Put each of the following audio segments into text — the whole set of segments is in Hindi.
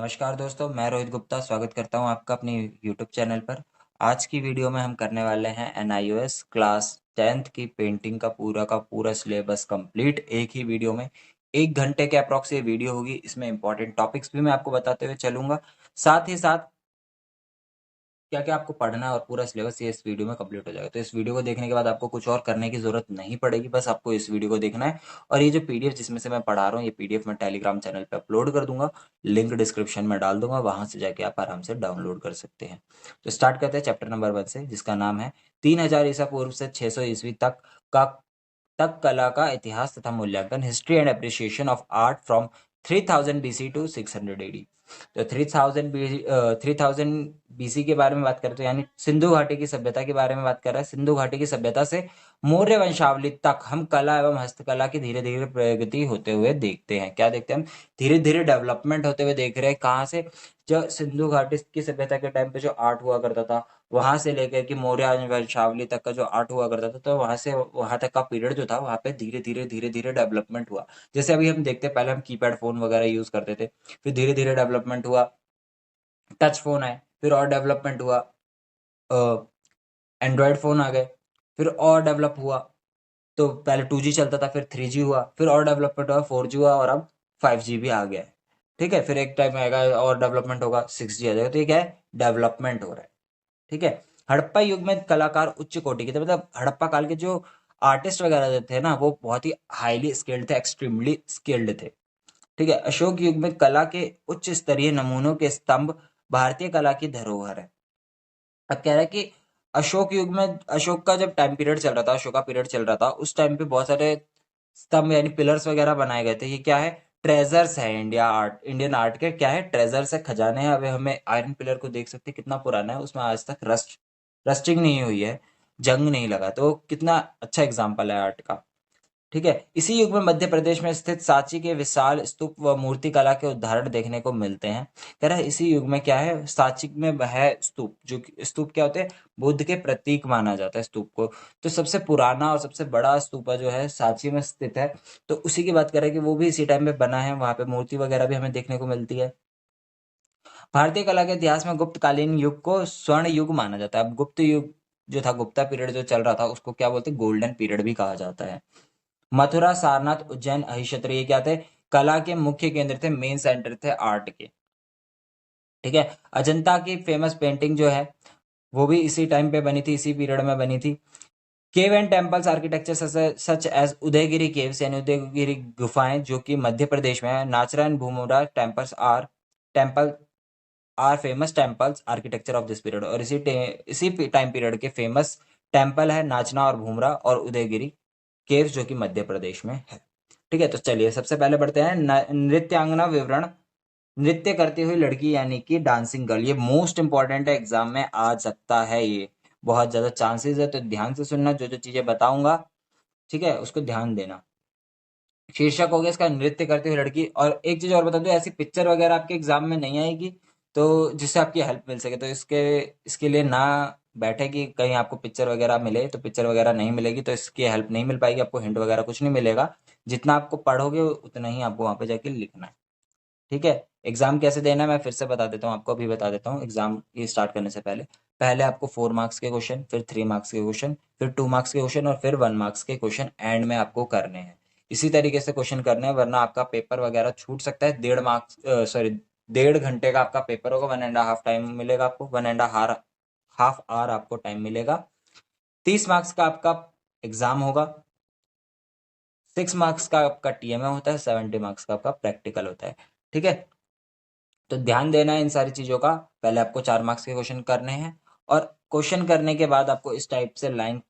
नमस्कार दोस्तों, मैं रोहित गुप्ता स्वागत करता हूं आपका अपने YouTube चैनल पर। आज की वीडियो में हम करने वाले हैं NIOS क्लास 10th की पेंटिंग का पूरा सिलेबस कंप्लीट एक ही वीडियो में। 1 घंटे के अप्रॉक्स ये वीडियो होगी। इसमें इंपॉर्टेंट टॉपिक्स भी मैं आपको बताते हुए चलूंगा। साथ ही साथ क्या क्या आपको पढ़ना है और पूरा सिलेबस ये इस वीडियो में कंप्लीट हो जाएगा। तो इस वीडियो को देखने के बाद आपको कुछ और करने की जरूरत नहीं पड़ेगी, बस आपको इस वीडियो को देखना है। और ये जो पीडीएफ जिसमें से मैं पढ़ा रहा हूँ, ये पीडीएफ मैं टेलीग्राम चैनल पे अपलोड कर दूंगा, लिंक डिस्क्रिप्शन में डाल दूंगा, वहां से जाके आप आराम से डाउनलोड कर सकते हैं। तो स्टार्ट करते हैं चैप्टर नंबर 1 से, जिसका नाम है 3000 ईसा पूर्व से 600 ईस्वी का तक कला का इतिहास तथा मूल्यांकन, history and appreciation of art from 3000 BC to 600 AD। तो 3000 BC के बारे में बात करें तो यानी सिंधु घाटी की सभ्यता के बारे में बात कर रहा है। सिंधु घाटी की सभ्यता से मौर्य वंशावली तक हम कला एवं हस्तकला की धीरे धीरे प्रगति होते हुए देखते हैं। क्या देखते हैं हम? धीरे धीरे डेवलपमेंट होते हुए देख रहे हैं। कहाँ से? जो सिंधु घाटी की सभ्यता के टाइम पे जो आर्ट हुआ करता था, वहां से लेकर कि मौर्य वंशावली तक का जो आर्ट हुआ करता था, तो वहां से वहां तक का पीरियड जो था, वहां पे धीरे धीरे डेवलपमेंट हुआ। जैसे अभी हम देखते हैं, पहले हम कीपैड फोन वगैरह यूज करते थे, फिर धीरे धीरे डेवलपमेंट हुआ, टच फोन आए, फिर और डेवलपमेंट हुआ, एंड्रॉयड फोन आ गए, फिर और डेवलप हुआ। तो पहले 2G चलता था, फिर 3G हुआ, फिर और डेवलपमेंट हुआ, 4G हुआ, और अब 5G भी आ गया है। ठीक है, फिर एक टाइम आएगा और डेवलपमेंट होगा, 6G आ जाएगा। तो ये क्या है? डेवलपमेंट हो रहा है। ठीक है। हड़प्पा युग में कलाकार उच्च कोटि के थे, मतलब हड़प्पा काल के जो आर्टिस्ट वगैरह जो थे ना, वो बहुत ही हाईली स्किल्ड थे, एक्सट्रीमली स्किल्ड थे। ठीक है। अशोक युग में कला के उच्च स्तरीय नमूनों के स्तंभ भारतीय कला की धरोहर है। अब कह रहा है कि अशोक युग में, अशोक का जब टाइम पीरियड चल रहा था, अशोक का पीरियड चल रहा था, उस टाइम पे बहुत सारे स्तंभ यानी पिलर्स वगैरह बनाए गए थे। ये क्या है? ट्रेजर्स है। इंडियन आर्ट के क्या है? ट्रेजर्स है, खजाने हैं। अभी हमें आयरन पिलर को देख सकते हैं, कितना पुराना है, उसमें आज तक रस्टिंग नहीं हुई है, जंग नहीं लगा। तो कितना अच्छा एग्जाम्पल है आर्ट का। ठीक है। इसी युग में मध्य प्रदेश में स्थित सांची के विशाल स्तूप व मूर्ति कला के उदाहरण देखने को मिलते हैं। कह रहा है इसी युग में क्या है? सांची में है स्तूप। स्तूप क्या होते हैं? बुद्ध के प्रतीक माना जाता है स्तूप को। तो सबसे पुराना और सबसे बड़ा स्तूपा जो है सांची में स्थित है। तो उसी की बात करें कि वो भी इसी टाइम पे बना है, वहां पे मूर्ति वगैरह भी हमें देखने को मिलती है। भारतीय कला के इतिहास में गुप्तकालीन युग को स्वर्ण युग माना जाता है। अब गुप्त युग जो था, गुप्ता पीरियड जो चल रहा था, उसको क्या बोलते हैं? गोल्डन पीरियड भी कहा जाता है। मथुरा, सारनाथ, उज्जैन, अहिक्षत्र, ये क्या थे? कला के मुख्य केंद्र थे, मेन सेंटर थे आर्ट के। ठीक है। अजंता की फेमस पेंटिंग जो है, वो भी इसी टाइम पे बनी थी, इसी पीरियड में बनी थी। Cave and temples architecture such as Udayagiri caves यानी उदयगिरी गुफाएं, जो कि मध्य प्रदेश में है। Nachna and Bhumara temple are famous temples architecture of this period. और इसी टाइम पीरियड के फेमस टेम्पल है नाचना और भूमरा और उदयगिरी केव्स, जो कि मध्य प्रदेश में है। ठीक है। तो चलिए सबसे पहले बढ़ते हैं नृत्यांगना विवरण। नृत्य करती हुई लड़की यानी कि डांसिंग गर्ल, ये मोस्ट इंपॉर्टेंट है, एग्जाम में आ सकता है, ये बहुत ज्यादा चांसेस है। तो ध्यान से सुनना, जो जो चीजें बताऊंगा, ठीक है, उसको ध्यान देना। शीर्षक हो गया इसका नृत्य करती हुई लड़की। और एक चीज और बता दूं, ऐसी पिक्चर वगैरह आपके एग्जाम में नहीं आएगी, तो जिससे आपकी हेल्प मिल सके। तो इसके इसके लिए ना बैठे कि कहीं आपको पिक्चर वगैरह मिले, तो पिक्चर वगैरह नहीं मिलेगी, तो इसकी हेल्प नहीं मिल पाएगी आपको, हिंट वगैरह कुछ नहीं मिलेगा। जितना आपको पढ़ोगे उतना ही आपको वहां पे जाके लिखना है। ठीक है। एग्जाम कैसे देना है मैं फिर से बता देता हूँ आपको, अभी बता देता हूँ। एग्जाम ये स्टार्ट करने से पहले पहले आपको 4 मार्क्स के क्वेश्चन, फिर 3 मार्क्स के क्वेश्चन, फिर 2 मार्क्स के क्वेश्चन, और फिर 1 मार्क्स के क्वेश्चन एंड में आपको करने हैं। इसी तरीके से क्वेश्चन करने हैं, वरना आपका पेपर वगैरह छूट सकता है। 1.5 मार्क्स, सॉरी, 1.5 घंटे का आपका पेपर होगा, 1.5 टाइम मिलेगा आपको, 1.5 आवर आपको टाइम मिलेगा। 30 मार्क्स का आपका एग्जाम होगा। 6 मार्क्स का आपका TMA होता है, 70 मार्क्स का आपका प्रैक्टिकल होता है। ठीक है। तो ध्यान देना है इन सारी चीजों का। पहले आपको 4 मार्क्स के क्वेश्चन करने हैं, और क्वेश्चन करने के बाद आपको इस टाइप से लाइन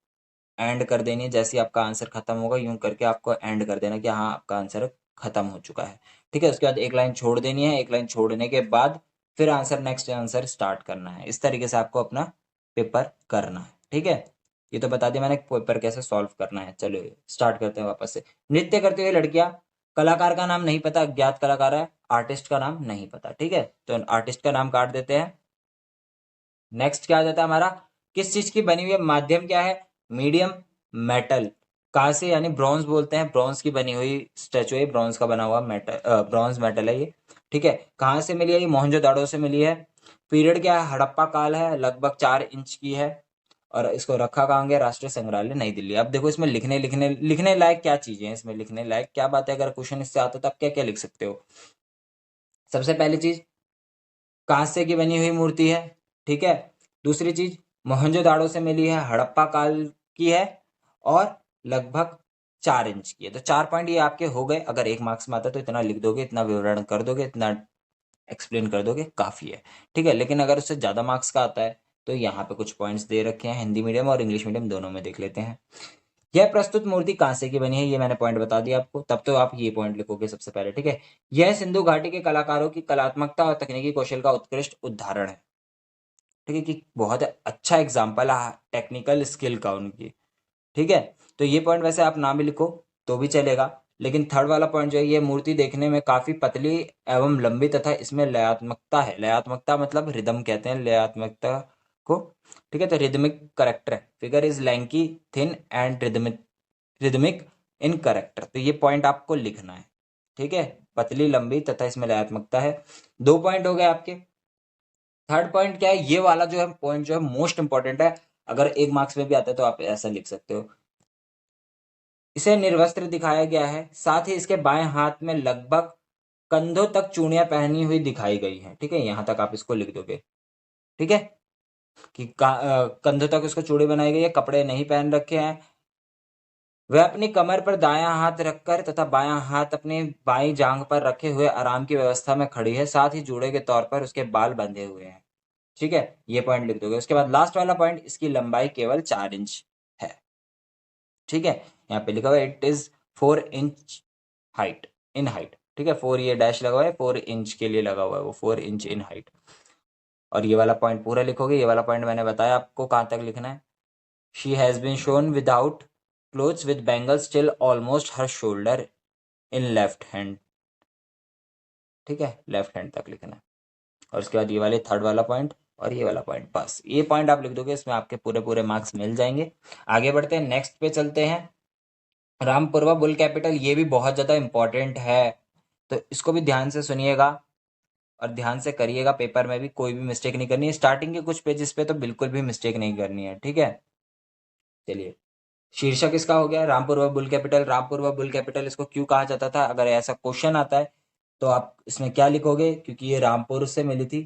एंड कर देनी है। जैसे ही आपका आंसर खत्म होगा, यूं करके आपको एंड कर देना कि हाँ आपका आंसर खत्म हो चुका है। ठीक है। उसके बाद एक लाइन छोड़ देनी है, एक लाइन छोड़ने के बाद फिर नेक्स्ट आंसर स्टार्ट करना है। इस तरीके से आपको अपना पेपर करना है। ठीक है। ये तो बता दिया मैंने पेपर कैसे सॉल्व करना है। चलो स्टार्ट करते हैं वापस से। नृत्य करती हुई लड़कियां, कलाकार का नाम नहीं पता, अज्ञात कलाकार है। आर्टिस्ट का नाम नहीं पता। ठीक है। तो आर्टिस्ट का नाम काट देते हैं। नेक्स्ट क्या आ जाता है हमारा? किस चीज की बनी हुई है? माध्यम क्या है? मीडियम। मेटल। कहाँ से? यानी ब्रॉन्ज बोलते हैं, ब्रॉन्ज की बनी हुई स्टेचू है, ब्रॉन्ज का बना हुआ मेटल, ब्रॉन्ज मेटल है ये। ठीक है, कहाँ से मिली है ये? मोहनजोदाड़ो से मिली है। पीरियड क्या है? हड़प्पा काल है, लगभग 4 इंच की है। और इसको रखा कहाँ गया? राष्ट्रीय संग्रहालय नई दिल्ली। अब देखो इसमें लिखने लिखने लिखने लायक क्या चीजें हैं, इसमें लिखने लायक क्या बात है? अगर क्वेश्चन इससे आता तो आप क्या क्या लिख सकते हो? सबसे पहली चीज, कांस्य की बनी हुई मूर्ति है, ठीक है। दूसरी चीज, मोहनजोदाड़ो से मिली है, हड़प्पा काल की है, और लगभग 4 इंच की है। तो 4 पॉइंट ये आपके हो गए। अगर 1 मार्क्स में आता तो इतना लिख दोगे, इतना विवरण कर दोगे, इतना एक्सप्लेन कर दोगे, काफी है, ठीक है। लेकिन अगर उससे ज्यादा मार्क्स का आता है तो यहाँ पे कुछ पॉइंट्स दे रखे हैं, हिंदी मीडियम और इंग्लिश मीडियम दोनों में देख लेते हैं। यह प्रस्तुत मूर्ति कांसे की बनी है, ये मैंने पॉइंट बता दिया आपको, तब तो आप ये पॉइंट लिखोगे सबसे पहले, ठीक है। यह सिंधु घाटी के कलाकारों की कलात्मकता और तकनीकी कौशल का उत्कृष्ट उदाहरण है, ठीक है, कि बहुत अच्छा एग्जाम्पल है टेक्निकल स्किल का उनकी, ठीक है। तो ये पॉइंट वैसे आप ना भी लिखो तो भी चलेगा, लेकिन थर्ड वाला पॉइंट जो है, ये मूर्ति देखने में काफी पतली एवं लंबी तथा इसमें लयात्मकता है। लयात्मकता मतलब रिदम कहते हैं लयात्मकता को, ठीक है। तो रिदमिक करेक्टर है, figure is lanky thin and rhythmic rhythmic in character. तो ये पॉइंट आपको लिखना है, ठीक है। पतली लंबी तथा इसमें लयात्मकता है। 2 पॉइंट हो गए आपके। थर्ड पॉइंट क्या है? ये वाला जो है पॉइंट जो है मोस्ट इंपॉर्टेंट है। अगर 1 मार्क्स में भी आता है तो आप ऐसा लिख सकते हो, इसे निर्वस्त्र दिखाया गया है, साथ ही इसके बाएं हाथ में लगभग कंधों तक चूड़ियां पहनी हुई दिखाई गई हैं, ठीक है। यहां तक आप इसको लिख दोगे, ठीक है, कि कंधों तक उसको चूड़ी बनाई गई है, कपड़े नहीं पहन रखे हैं। वह अपनी कमर पर दायां हाथ रखकर तथा बायां हाथ अपनी बाईं जांघ पर रखे हुए आराम की व्यवस्था में खड़ी है, साथ ही जूड़े के तौर पर उसके बाल बंधे हुए हैं, ठीक है। ये पॉइंट लिख दोगे। उसके बाद लास्ट वाला पॉइंट, इसकी लंबाई केवल 4 इंच है, ठीक है। यहाँ पे लिखा हुआ है it is 4 inch height, in height, ठीक है। 4 ये डैश लगा हुआ है, 4 इंच के लिए लगा हुआ है वो, 4 इंच इन हाइट। और ये वाला पॉइंट पूरा लिखोगे। ये वाला पॉइंट मैंने बताया आपको कहाँ तक लिखना है। She has been shown without clothes with bangles till almost her shoulder in left hand, ठीक है, लेफ्ट हैंड तक लिखना है। और उसके बाद ये वाले थर्ड वाला पॉइंट और ये वाला पॉइंट, बस ये पॉइंट आप लिख दोगे, इसमें आपके पूरे पूरे मार्क्स मिल जाएंगे। आगे बढ़ते हैं, नेक्स्ट पे चलते हैं। रामपुरवा बुल कैपिटल, ये भी बहुत ज़्यादा इंपॉर्टेंट है, तो इसको भी ध्यान से सुनिएगा और ध्यान से करिएगा। पेपर में भी कोई भी मिस्टेक नहीं करनी है, स्टार्टिंग के कुछ पेजेस पे तो बिल्कुल भी मिस्टेक नहीं करनी है, ठीक है। चलिए, शीर्षक इसका हो गया Rampurwa bull capital. Rampurwa bull capital इसको क्यों कहा जाता था? अगर ऐसा क्वेश्चन आता है तो आप इसमें क्या लिखोगे? क्योंकि ये रामपुर से मिली थी,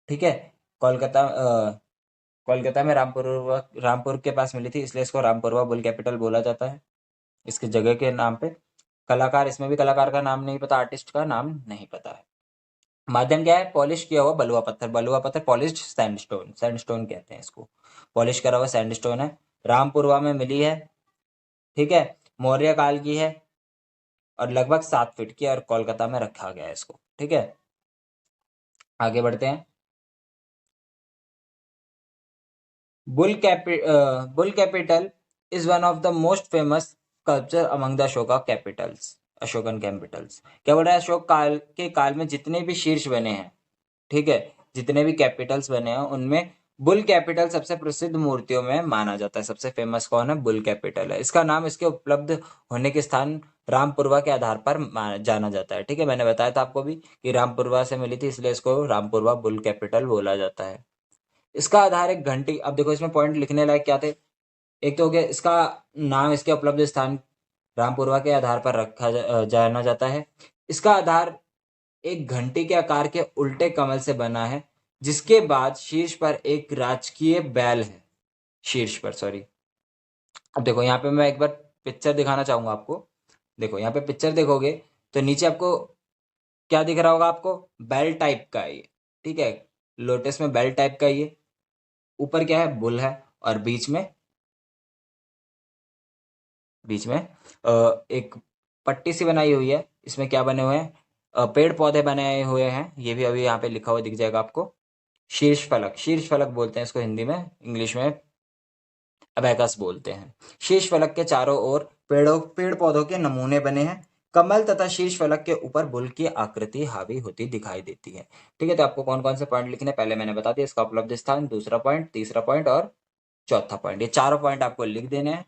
ठीक है। कोलकाता कोलकाता में रामपुर के पास मिली थी, इसलिए इसको रामपुरवा बुल कैपिटल बोला जाता है, इसके जगह के नाम पे। कलाकार, इसमें भी कलाकार का नाम नहीं पता, आर्टिस्ट का नाम नहीं पता है। माध्यम क्या है? पॉलिश किया हुआ बलुआ पत्थर, बलुआ पत्थर पॉलिश्ड सैंडस्टोन, सैंडस्टोन कहते हैं इसको, पॉलिश करा हुआ सैंडस्टोन है। रामपुरवा में मिली है, ठीक है, मौर्य काल की है और लगभग 7 फीट की है, और कोलकाता में रखा गया है इसको, ठीक है। आगे बढ़ते हैं। Bull capital is one of the most famous sculpture among the Ashoka Capitals, Ashokan Capitals. क्या बोल रहा है? अशोक काल के काल में जितने भी शीर्ष बने हैं, ठीक है, जितने भी कैपिटल्स बने हैं उनमें बुल कैपिटल सबसे प्रसिद्ध मूर्तियों में माना जाता है। सबसे फेमस कौन है? बुल कैपिटल है। इसका नाम इसके उपलब्ध होने के स्थान रामपुरवा के आधार पर जाना जाता है, ठीक है। मैंने बताया था आपको भी कि रामपुरवा से मिली थी, इसलिए इसको रामपुरवा बुल कैपिटल बोला जाता है। इसका आधार एक घंटी, अब देखो इसमें पॉइंट लिखने लायक क्या थे। एक तो हो गया इसका नाम, इसके उपलब्ध स्थान रामपुरवा के आधार पर जाना जाता है। इसका आधार एक घंटी के आकार के उल्टे कमल से बना है, जिसके बाद शीर्ष पर एक राजकीय बैल है, शीर्ष पर, सॉरी। अब देखो यहाँ पे मैं एक बार पिक्चर दिखाना चाहूंगा आपको। देखो यहाँ पे पिक्चर देखोगे तो नीचे आपको क्या दिख रहा होगा? आपको बेल टाइप का है ये, ठीक है, लोटस में बेल टाइप का ये। ऊपर क्या है? बुल है, और बीच में एक पट्टी सी बनाई हुई है, इसमें क्या बने हुए हैं? पेड़ पौधे बनाए हुए हैं, ये भी अभी यहाँ पे लिखा हुआ दिख जाएगा आपको। शीर्ष फलक, शीर्ष फलक बोलते हैं इसको हिंदी में, इंग्लिश में अबैकस बोलते हैं। शीर्ष फलक के चारों ओर पेड़ पौधों के नमूने बने हैं। कमल तथा शीर्ष फलक के ऊपर बुल की आकृति हावी होती दिखाई देती है, ठीक है। तो आपको कौन कौन से पॉइंट लिखने हैं पहले मैंने बता दिया, इसका उपलब्ध स्थान, दूसरा पॉइंट, तीसरा पॉइंट और चौथा पॉइंट, ये चारों पॉइंट आपको लिख देने हैं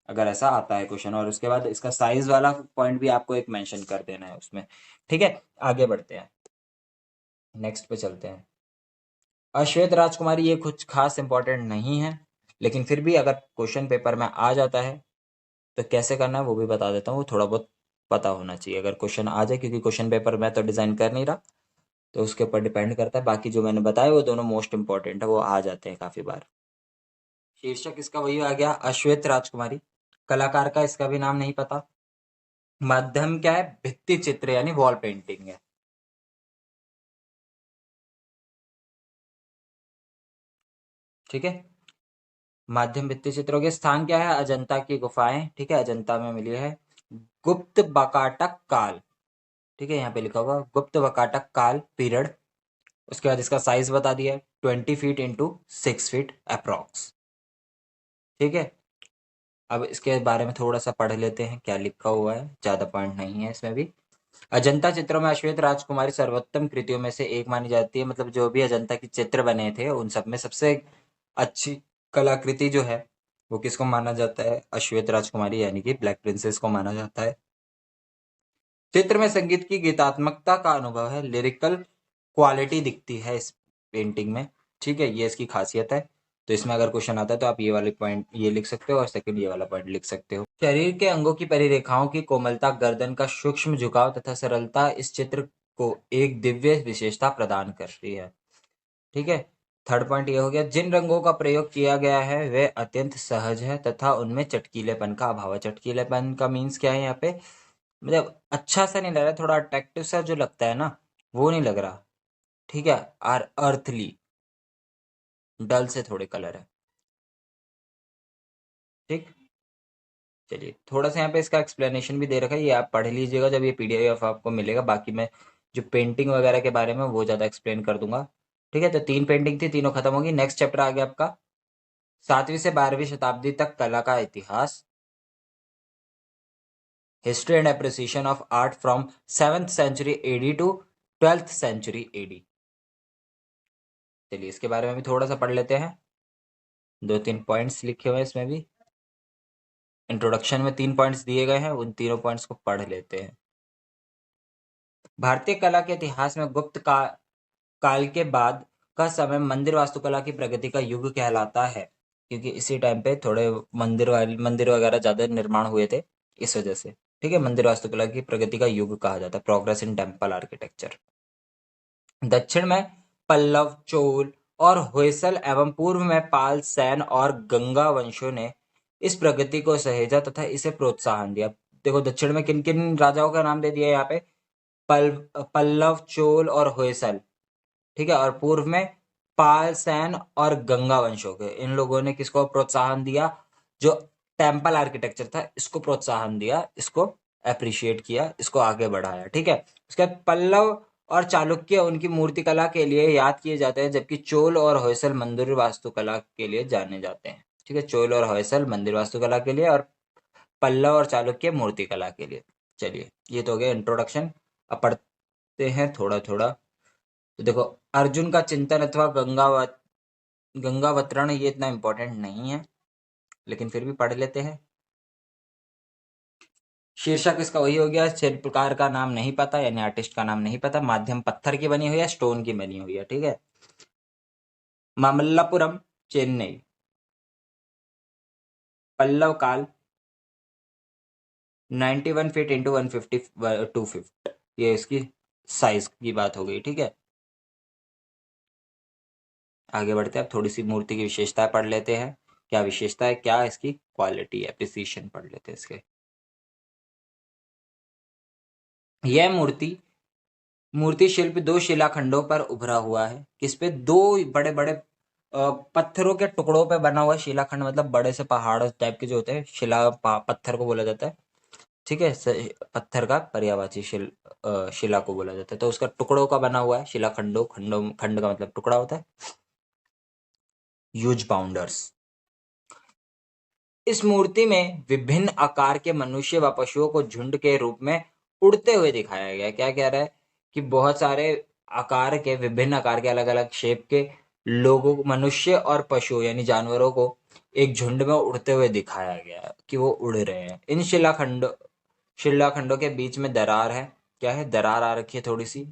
अगर ऐसा आता है क्वेश्चन। और उसके बाद इसका साइज वाला पॉइंट भी आपको एक मेंशन कर देना है उसमें, ठीक है। आगे बढ़ते हैं। नेक्स्ट पे चलते हैं। अश्वेत राजकुमारी ये कुछ खास इंपॉर्टेंट नहीं है, लेकिन फिर भी अगर क्वेश्चन पेपर में आ जाता है तो कैसे करना है वो भी बता देता हूँ। वो थोड़ा बहुत पता होना चाहिए अगर क्वेश्चन आ जाए, क्योंकि क्वेश्चन पेपर मैं तो डिज़ाइन कर नहीं रहा, तो उसके ऊपर डिपेंड करता है। बाकी जो मैंने बताया वो दोनों मोस्ट इंपॉर्टेंट है, वो आ जाते हैं काफ़ी बार। शीर्षक इसका वही आ गया, अश्वेत राजकुमारी। कलाकार का इसका भी नाम नहीं पता। माध्यम क्या है, भित्ति चित्र यानी वॉल पेंटिंग है। ठीक है, माध्यम भित्ति चित्रों के स्थान क्या है, अजंता की गुफाएं। ठीक है, अजंता में मिली है। गुप्त बकाटक काल, ठीक है, यहाँ पे लिखा हुआ गुप्त बकाटक काल पीरियड। उसके बाद इसका साइज बता दिया है, 20 फीट इंटू 6 फीट अप्रॉक्स। ठीक है, अब इसके बारे में थोड़ा सा पढ़ लेते हैं क्या लिखा हुआ है, ज्यादा पॉइंट नहीं है इसमें भी। अजंता चित्रों में अश्वेत राजकुमारी सर्वोत्तम कृतियों में से एक मानी जाती है। मतलब जो भी अजंता के चित्र बने थे उन सब में सबसे अच्छी कलाकृति जो है वो किसको माना जाता है, अश्वेत राजकुमारी यानी कि ब्लैक प्रिंसेस को माना जाता है। चित्र में संगीत की गीतात्मकता का अनुभव है, लिरिकल क्वालिटी दिखती है इस पेंटिंग में। ठीक है, ये इसकी खासियत है। तो इसमें अगर क्वेश्चन आता है तो आप ये वाले पॉइंट ये लिख सकते हो और सेकंड ये वाला पॉइंट लिख सकते हो। शरीर के अंगों की परिरेखाओं की कोमलता, गर्दन का सूक्ष्म झुकाव तथा सरलता इस चित्र को एक दिव्य विशेषता प्रदान करती है। ठीक है, थर्ड पॉइंट ये हो गया, जिन रंगों का प्रयोग किया गया है वे अत्यंत सहज है तथा उनमें चटकीलेपन का अभाव है। चटकीलेपन का मीन्स क्या है यहाँ पे, मतलब अच्छा सा नहीं लग रहा, थोड़ा अट्रैक्टिव सा जो लगता है ना वो नहीं लग रहा। ठीक है, और अर्थली, डल से थोड़े कलर है। ठीक, चलिए थोड़ा सा यहाँ पे इसका एक्सप्लेनेशन भी दे रखा है, ये आप पढ़ लीजिएगा जब ये पीडीएफ आपको मिलेगा। बाकी मैं जो पेंटिंग वगैरह के बारे में वो ज़्यादा एक्सप्लेन कर दूंगा। ठीक है, तो 3 पेंटिंग थी, तीनों खत्म होगी। नेक्स्ट चैप्टर आ गया आपका 7वीं से 12वीं शताब्दी तक कला का इतिहास, history and appreciation of art from 7th century AD to 12th century AD. चलिए इसके बारे में भी थोड़ा सा पढ़ लेते हैं। 2-3 पॉइंट्स लिखे हुए हैं इसमें भी। इंट्रोडक्शन में 3 पॉइंट्स दिए गए हैं, उन तीनों पॉइंट्स को पढ़ लेते हैं। भारतीय कला के इतिहास में गुप्त काल के बाद का समय मंदिर वास्तुकला की प्रगति का युग कहलाता है, क्योंकि इसी टाइम पे थोड़े मंदिर वगैरह ज्यादा निर्माण हुए थे, इस वजह से। ठीक है, मंदिर वास्तुकला की प्रगति का युग कहा जाता है, प्रोग्रेस इन टेम्पल आर्किटेक्चर। दक्षिण में पल्लव, चोल और होयसल एवं पूर्व में पाल, सैन और गंगा वंशों ने इस प्रगति को सहेजा तथा इसे प्रोत्साहन दिया। देखो दक्षिण में किन किन राजाओं का नाम दे दिया यहाँ पे, पल्लव, चोल और होयसल। ठीक है, और पूर्व में पाल, सैन और गंगा वंशों के, इन लोगों ने किसको प्रोत्साहन दिया, जो टेम्पल आर्किटेक्चर था इसको प्रोत्साहन दिया, इसको अप्रिशिएट किया, इसको आगे बढ़ाया। ठीक है, उसके बाद पल्लव और चालुक्य उनकी मूर्तिकला के लिए याद किए जाते हैं, जबकि चोल और होयसल मंदिर वास्तुकला के लिए जाने जाते हैं। ठीक है, चोल और होयसल मंदिर वास्तुकला के लिए और पल्लव और चालुक्य मूर्तिकला के लिए। चलिए ये तो हो गया इंट्रोडक्शन। अब पढ़ते हैं थोड़ा थोड़ा। तो देखो, अर्जुन का चिंतन अथवा गंगावतरण ये इतना इम्पोर्टेंट नहीं है, लेकिन फिर भी पढ़ लेते हैं। शीर्षक इसका वही हो गया, शिल्पकार का नाम नहीं पता यानी आर्टिस्ट का नाम नहीं पता। माध्यम पत्थर की बनी हुई है, स्टोन की बनी हुई है। ठीक है, मामल्लापुरम, चेन्नई। पल्लव काल 91 फीट इंटू 152 फीट, ये इसकी साइज की बात हो गई। ठीक है, आगे बढ़ते हैं, अब थोड़ी सी मूर्ति की विशेषताएं पढ़ लेते हैं। क्या विशेषता है, क्या इसकी क्वालिटी है, प्रिसीशन पढ़ लेते हैं इसके। यह मूर्ति शिल्प दो शिलाखंडों पर उभरा हुआ है। किस पे, दो बड़े बड़े पत्थरों के टुकड़ों पे बना हुआ शिलाखंड, मतलब बड़े से पहाड़ टाइप के जो होते हैं, पत्थर को बोला जाता है। ठीक है, पत्थर का पर्यायवाची शिला को बोला जाता है, तो उसका टुकड़ों का बना हुआ है, शिलाखंडों, खंड का मतलब टुकड़ा होता है। ह्यूज बाउंडर्स, इस मूर्ति में विभिन्न आकार के मनुष्य व पशुओं को झुंड के रूप में उड़ते हुए दिखाया गया है। क्या कह रहा है कि बहुत सारे आकार के, विभिन्न आकार के, अलग अलग शेप के लोगों, मनुष्य और पशु यानी जानवरों को एक झुंड में उड़ते हुए दिखाया गया है कि वो उड़ रहे हैं। इन शिलाखंडों के बीच में दरार है, क्या है, दरार आ रखी है थोड़ी सी।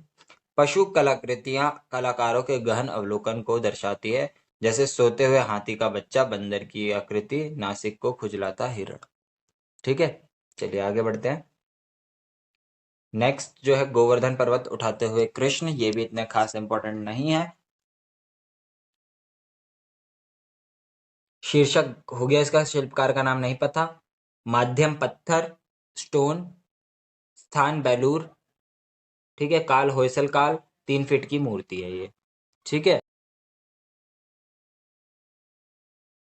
पशु कलाकृतियां कलाकारों के गहन अवलोकन को दर्शाती है, जैसे सोते हुए हाथी का बच्चा, बंदर की आकृति, नासिक को खुजलाता हिरण। ठीक है, चलिए आगे बढ़ते हैं। नेक्स्ट जो है गोवर्धन पर्वत उठाते हुए कृष्ण, ये भी इतने खास इंपॉर्टेंट नहीं है। शीर्षक हो गया इसका, शिल्पकार का नाम नहीं पता। माध्यम पत्थर, स्टोन। स्थान बेलूर। ठीक है, काल होयसल काल, 3 फीट की मूर्ति है ये। ठीक है,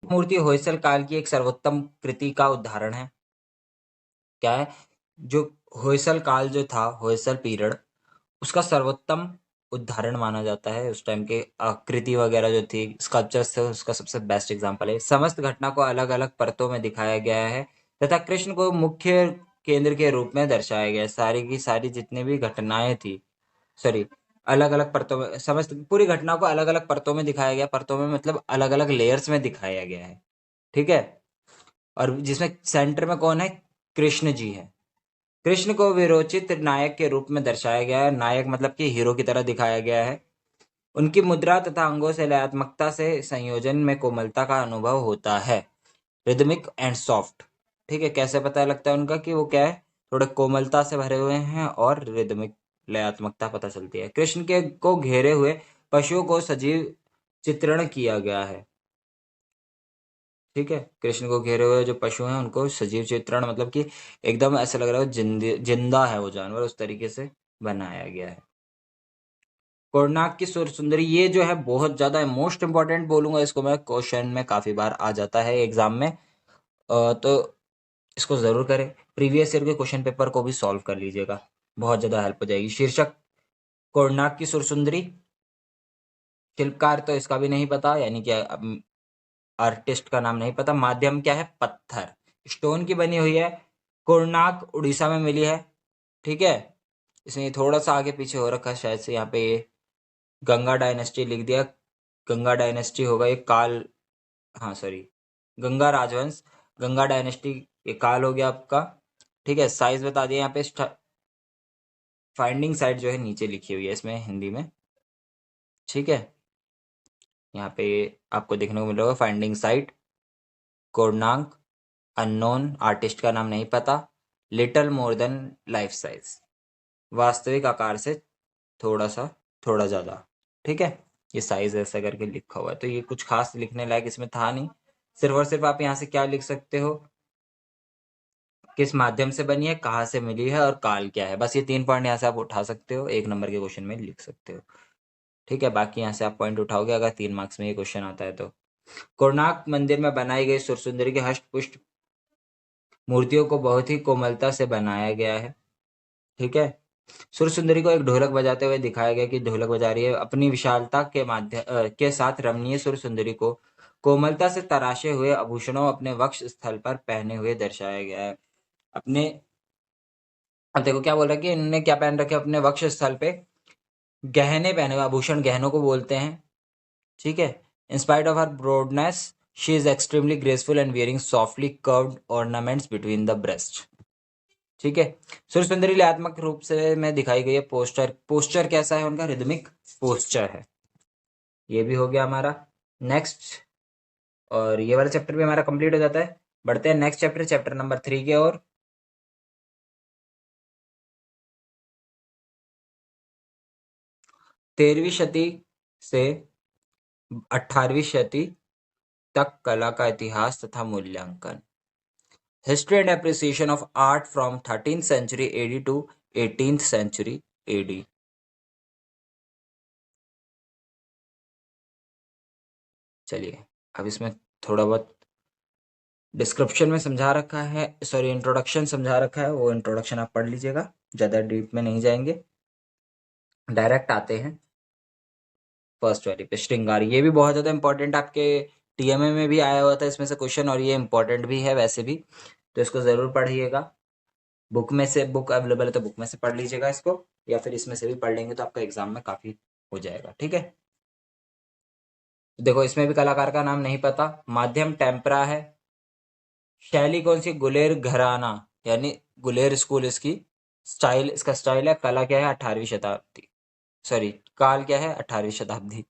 मूर्ति होयसल काल की एक सर्वोत्तम कृति का उदाहरण है। क्या है? जो होयसल काल जो था, होयसल पीरियड, उसका सर्वोत्तम उदाहरण माना जाता है। उस टाइम के कृति वगैरह जो थी, स्कल्पचर्स थे, उसका सबसे बेस्ट एग्जांपल है। समस्त घटना को अलग अलग परतों में दिखाया गया है तथा कृष्ण को मुख्य केंद्र के रूप में दर्शाया गया है। सारी की सारी जितनी भी घटनाएं थी, सॉरी, अलग अलग परतों में, समस्त पूरी घटना को अलग अलग परतों में दिखाया गया। परतों में मतलब अलग अलग लेयर्स में दिखाया गया है। ठीक है, और जिसमें सेंटर में कौन है? कृष्ण जी है। कृष्ण को विरोचित नायक के रूप में दर्शाया गया है। नायक मतलब कि हीरो की तरह दिखाया गया है। उनकी मुद्रा तथा अंगों से लयात्मकता से संयोजन में कोमलता का अनुभव होता है। Rhythmic and soft. ठीक है, कैसे पता लगता है उनका कि वो क्या है? थोड़े कोमलता से भरे हुए हैं और रिदमिक, लयात्मकता पता चलती है। कृष्ण के को घेरे हुए पशुओं को सजीव चित्रण किया गया है। ठीक है, कृष्ण को घेरे हुए जो पशु हैं उनको सजीव चित्रण, मतलब कि एकदम ऐसा लग रहा है जिंदा है वो जानवर, उस तरीके से बनाया गया है। कोणार्क की सुर सुंदरी, ये जो है बहुत ज्यादा मोस्ट इंपॉर्टेंट बोलूंगा इसको मैं, क्वेश्चन में काफी बार आ जाता है एग्जाम में। तो इसको जरूर करें, प्रीवियस ईयर के क्वेश्चन पेपर को भी सॉल्व कर लीजिएगा, बहुत ज्यादा हेल्प हो जाएगी। शीर्षक कोणार्क की सुर सुंदरी। शिल्पकार तो इसका भी नहीं पता, यानी कि आर्टिस्ट का नाम नहीं पता। माध्यम क्या है? पत्थर, स्टोन की बनी हुई है। कोणार्क उड़ीसा में मिली है। ठीक है, इसमें थोड़ा सा आगे पीछे हो रखा है शायद से, यहाँ पे ये गंगा डायनेस्टी लिख दिया। गंगा डायनेस्टी होगा ये काल, हाँ सॉरी, गंगा राजवंश, गंगा डायनेस्टी, ये काल हो गया आपका। ठीक है, साइज बता दिया यहाँ पे। फाइंडिंग साइट जो है नीचे लिखी हुई है इसमें हिंदी में। ठीक है, यहाँ पे आपको देखने को मिल रहा होगा finding site, Konark, unknown, artist का नाम नहीं पता, little more than life size, वास्तविक आकार से थोड़ा सा, थोड़ा ज्यादा। ठीक है, ये साइज ऐसा करके लिखा हुआ है, तो ये कुछ खास लिखने लायक इसमें था नहीं। सिर्फ और सिर्फ आप यहाँ से क्या लिख सकते हो? किस माध्यम से बनी है, कहाँ से मिली है और काल क्या है। बस ये 3 पॉइंट यहाँ से आप उठा सकते हो, 1 नंबर के क्वेश्चन में लिख सकते हो। ठीक है, बाकी यहाँ से आप पॉइंट उठाओगे अगर 3 मार्क्स में ये क्वेश्चन आता है तो। कोणार्क मंदिर में बनाई गई सुरसुंदरी के हष्ट पुष्ट मूर्तियों को बहुत ही कोमलता से बनाया गया है। ठीक है, सुरसुंदरी को एक ढोलक बजाते हुए दिखाया गया कि ढोलक बजा रही है। अपनी विशालता के माध्यम के साथ रमणीय सुरसुंदरी को कोमलता से तराशे हुए आभूषणों अपने वक्ष स्थल पर पहने हुए दर्शाया गया है। अपने, अब देखो क्या बोल रहा है कि इन्होंने क्या पहन रखे अपने वक्ष स्थल पे? गहने पहने हुए, आभूषण गहनों को बोलते हैं। ठीक है, in spite of her broadness she is extremely graceful and wearing softly curved ornaments between the breast. ठीक है, सुर सुंदरी लयात्मक रूप से में दिखाई गई है। पोस्टर, पोस्टर कैसा है उनका? रिदमिक पोस्टर है। ये भी हो गया हमारा। नेक्स्ट, और ये वाला चैप्टर भी हमारा कंप्लीट हो जाता है। बढ़ते हैं नेक्स्ट चैप्टर, चैप्टर नंबर 3 की ओर। 13वीं शती से 18वीं शती तक कला का इतिहास तथा मूल्यांकन। History and appreciation of art from 13th century AD to 18th century AD। चलिए, अब इसमें थोड़ा बहुत डिस्क्रिप्शन में समझा रखा है, सॉरी इंट्रोडक्शन समझा रखा है, वो इंट्रोडक्शन आप पढ़ लीजिएगा, ज़्यादा डीप में नहीं जाएंगे, डायरेक्ट आते हैं फर्स्ट वाली पे, श्रृंगार। ये भी बहुत ज़्यादा इंपॉर्टेंट, आपके टीएमए में भी आया हुआ था इसमें से क्वेश्चन, और ये इंपॉर्टेंट भी है वैसे भी, तो इसको ज़रूर पढ़िएगा। बुक में से, बुक अवेलेबल है तो बुक में से पढ़ लीजिएगा इसको, या फिर इसमें से भी पढ़ लेंगे तो आपका एग्जाम में काफ़ी हो जाएगा। ठीक है, देखो इसमें भी कलाकार का नाम नहीं पता। माध्यम टेम्परा है। शैली कौन सी? गुलेर घराना, यानी गुलेर स्कूल इसकी स्टाइल, इसका स्टाइल है। कला क्या है? 18वीं शताब्दी। सॉरी, काल क्या है, 18वीं शताब्दी।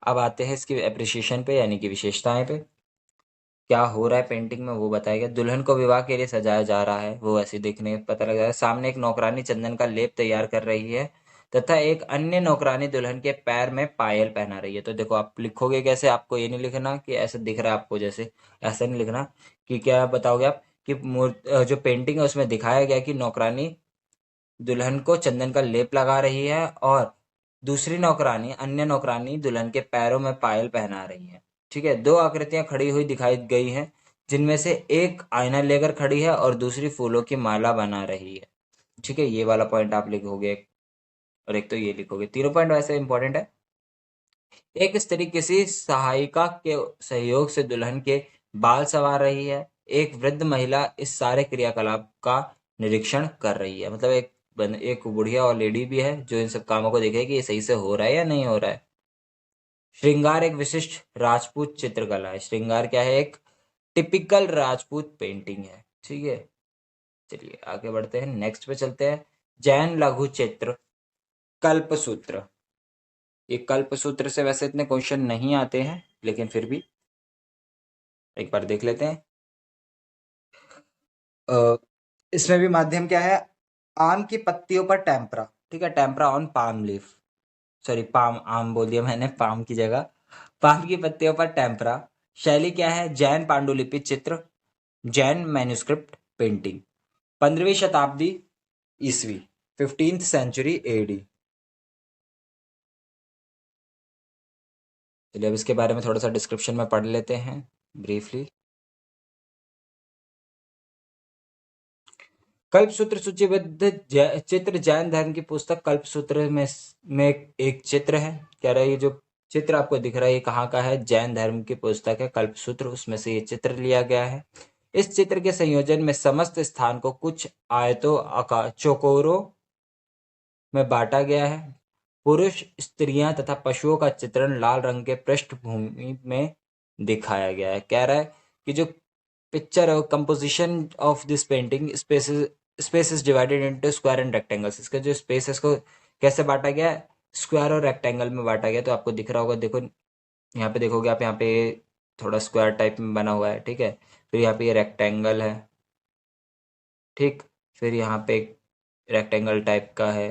अब आते हैं इसकी एप्रिसिएशन पे, यानी कि विशेषताएं पे। क्या हो रहा है पेंटिंग में वो बताएगा। दुल्हन को विवाह के लिए सजाया जा रहा है, वो ऐसे देखने पता लग रहा है। सामने एक नौकरानी चंदन का लेप तैयार कर रही है तथा एक अन्य नौकरानी दुल्हन के पैर में पायल पहना रही है। तो देखो आप लिखोगे कैसे, आपको ये नहीं लिखना कि ऐसे दिख रहा है आपको जैसे, ऐसा नहीं लिखना। कि क्या बताओगे आप कि जो पेंटिंग है उसमें दिखाया गया कि नौकरानी दुल्हन को चंदन का लेप लगा रही है और दूसरी नौकरानी, अन्य नौकरानी दुल्हन के पैरों में पायल पहना रही है। ठीक है, दो आकृतियां खड़ी हुई दिखाई गई हैं, जिनमें से एक आईना लेकर खड़ी है और दूसरी फूलों की माला बना रही है। ठीक है, ये वाला पॉइंट आप लिखोगे और एक तो ये लिखोगे। तीनों पॉइंट वैसे इंपॉर्टेंट है। एक स्त्री किसी सहायिका के सहयोग से दुल्हन के बाल संवार रही है। एक वृद्ध महिला इस सारे क्रियाकलाप का निरीक्षण कर रही है। मतलब एक बुढ़िया और लेडी भी है जो इन सब कामों को देखे कि ये सही से हो रहा है या नहीं हो रहा है। श्रृंगार एक विशिष्ट राजपूत चित्रकला है। श्रृंगार क्या है, एक टिपिकल राजपूत पेंटिंग है। ठीक है, चलिए आगे बढ़ते हैं, नेक्स्ट पे चलते हैं। जैन लघु चित्र कल्पसूत्र। ये कल्पसूत्र से वैसे इतने क्वेश्चन नहीं आते हैं, लेकिन फिर भी एक बार देख लेते हैं। अ, इसमें भी माध्यम क्या है, आम की पत्तियों पर टेम्परा। ठीक है, tempera on palm leaf, sorry palm, आम बोल दिया मैंने पाम की जगह। पाम की पत्तियों पर टेम्परा। शैली क्या है, जैन पांडुलिपि चित्र, जैन मैन्युस्क्रिप्ट पेंटिंग। 15वीं शताब्दी ईस्वी, 15th सेंचुरी एडी। चलिए अब इसके बारे में थोड़ा सा डिस्क्रिप्शन में पढ़ लेते हैं ब्रीफली। कल्पसूत्र सूचीबद्ध चित्र जैन धर्म की पुस्तक कल्पसूत्र में एक चित्र है। कह रहा है ये जो चित्र आपको दिख रहा है ये कहाँ का है, जैन धर्म की पुस्तक है कल्पसूत्र, उसमें से ये चित्र लिया गया है। इस चित्र के संयोजन में समस्त स्थान को कुछ आयतों आकार चौकोरों में बांटा गया है। पुरुष, स्त्रियां तथा पशुओं का चित्रण लाल रंग के पृष्ठभूमि में दिखाया गया है। कह रहा है कि जो पिक्चर है, composition of this painting, space is divided into square and rectangles. इसका जो स्पेस है इसको कैसे बांटा गया है, स्क्वायर और रेक्टेंगल में बांटा गया। तो आपको दिख रहा होगा, देखो यहाँ पे देखोगे आप, यहाँ पे थोड़ा स्क्वायर टाइप में बना हुआ है। ठीक है, फिर यहाँ पे ये रेक्टेंगल है। ठीक, फिर यहाँ पे एक रेक्टेंगल टाइप का है,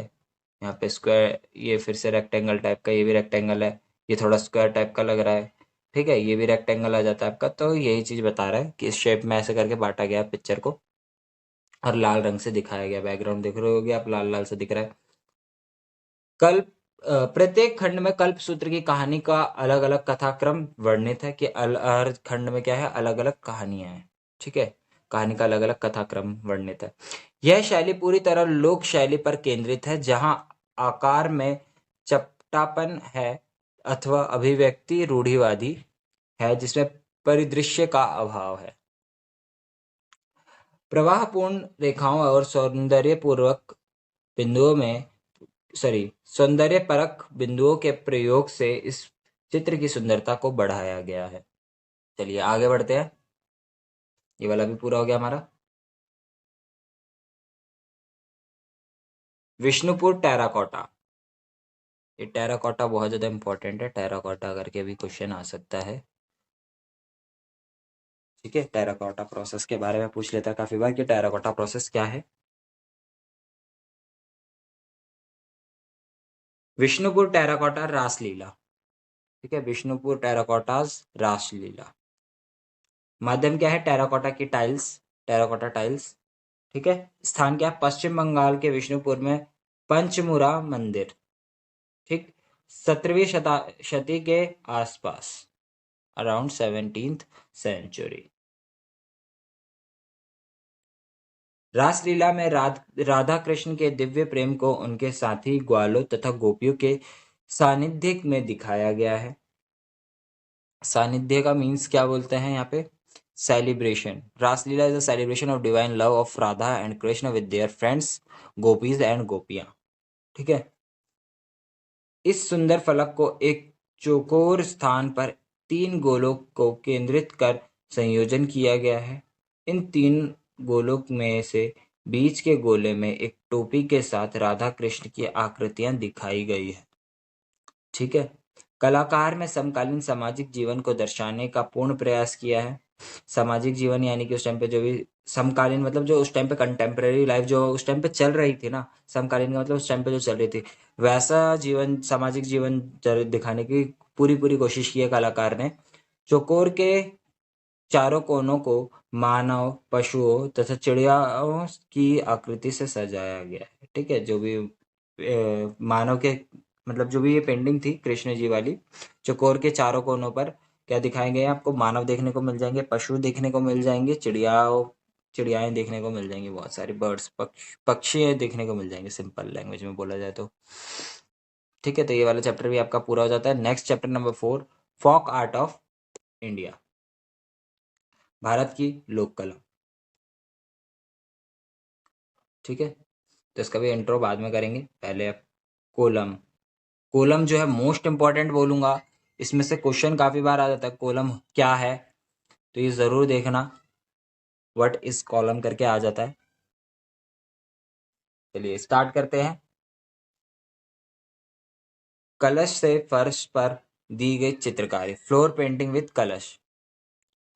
यहाँ पे स्क्वायर, ये फिर से रेक्टेंगल टाइप का, ये भी रेक्टेंगल है, ये थोड़ा स्क्वायर टाइप का लग रहा है। ठीक है, ये भी रेक्टेंगल आ जाता है आपका। तो यही चीज़ बता रहा है कि इस शेप में ऐसे करके बांटा गया पिक्चर को और लाल रंग से दिखाया गया। बैकग्राउंड देख रहे होगे आप, लाल लाल से दिख रहा है। कल्प प्रत्येक खंड में कल्प सूत्र की कहानी का अलग अलग कथाक्रम वर्णित है कि हर खंड में क्या है, अलग अलग कहानियां हैं। ठीक है, कहानी का अलग अलग कथाक्रम वर्णित है। यह शैली पूरी तरह लोक शैली पर केंद्रित है, जहां आकार में चपटापन है अथवा अभिव्यक्ति रूढ़िवादी है, जिसमें परिदृश्य का अभाव है। प्रवाहपूर्ण रेखाओं और सौंदर्यपूर्वक बिंदुओं में, सॉरी, सौंदर्य परक बिंदुओं के प्रयोग से इस चित्र की सुंदरता को बढ़ाया गया है। चलिए आगे बढ़ते हैं, ये वाला भी पूरा हो गया हमारा। विष्णुपुर टेराकोटा। ये टेराकोटा बहुत ज्यादा इंपॉर्टेंट है, टेराकोटा करके भी क्वेश्चन आ सकता है। ठीक है, टेराकोटा प्रोसेस के बारे में पूछ लेता है काफी बार कि टेराकोटा प्रोसेस क्या है। विष्णुपुर टेराकोटा रासलीला। ठीक है, विष्णुपुर टेराकोटाज रासलीला। माध्यम क्या है, टेराकोटा की टाइल्स, टेराकोटा टाइल्स। ठीक है, स्थान क्या है, पश्चिम बंगाल के विष्णुपुर में पंचमुरा मंदिर। ठीक, 17वीं शती के आसपास, अराउंड 17th सेंचुरी। रासलीला में राधा कृष्ण के दिव्य प्रेम को उनके साथी ग्वालों तथा गोपियों के सानिध्य में दिखाया गया है। सानिध्य का मीन्स क्या बोलते हैं यहाँ पे, celebration. Raslila is a celebration of divine love of Radha and Krishna with their friends gopis and गोपियां। ठीक है, इस सुंदर फलक को एक चौकोर स्थान पर तीन गोलों को केंद्रित कर संयोजन किया गया है। इन तीन गोलों में से बीच के गोले में एक टोपी के साथ राधा कृष्ण की आकृतियां दिखाई गई है। ठीक है। कलाकार में समकालीन सामाजिक जीवन को दर्शाने का पूर्ण प्रयास किया है। सामाजिक जीवन यानी कि उस टाइम पे जो भी समकालीन मतलब जो उस टाइम पे कंटेम्प्रेरी लाइफ जो उस टाइम पे चल रही थी ना, समकालीन का मतलब उस टाइम पे जो चल रही थी वैसा जीवन, सामाजिक जीवन दिखाने की पूरी पूरी कोशिश की है कलाकार ने। चौकोर के चारों कोनों को मानव, पशुओं तथा चिड़ियाओं की आकृति से सजाया गया है। ठीक है। जो भी मानव के मतलब जो भी ये पेंटिंग थी कृष्ण जी वाली, चौकोर के चारों कोनों पर क्या दिखाए गए हैं आपको? मानव देखने को मिल जाएंगे, पशु देखने को मिल जाएंगे, चिड़ियाएं देखने को मिल जाएंगी, बहुत सारी बर्ड्स पक्षी देखने को मिल जाएंगे, सिंपल लैंग्वेज में बोला जाए तो। ठीक है। तो ये वाला चैप्टर भी आपका पूरा हो जाता है। Next chapter number 4, folk art of India, Bharat की लोक कला। ठीक है। तो इसका भी इंट्रो बाद में करेंगे, पहले अब कोलम। कोलम जो है मोस्ट इंपॉर्टेंट बोलूंगा, इसमें से क्वेश्चन काफी बार आ जाता है कोलम क्या है, तो ये जरूर देखना, व्हाट इज कॉलम करके आ जाता है। चलिए स्टार्ट करते हैं। कलश से फर्श पर दी गई चित्रकारी, फ्लोर पेंटिंग विद कलश।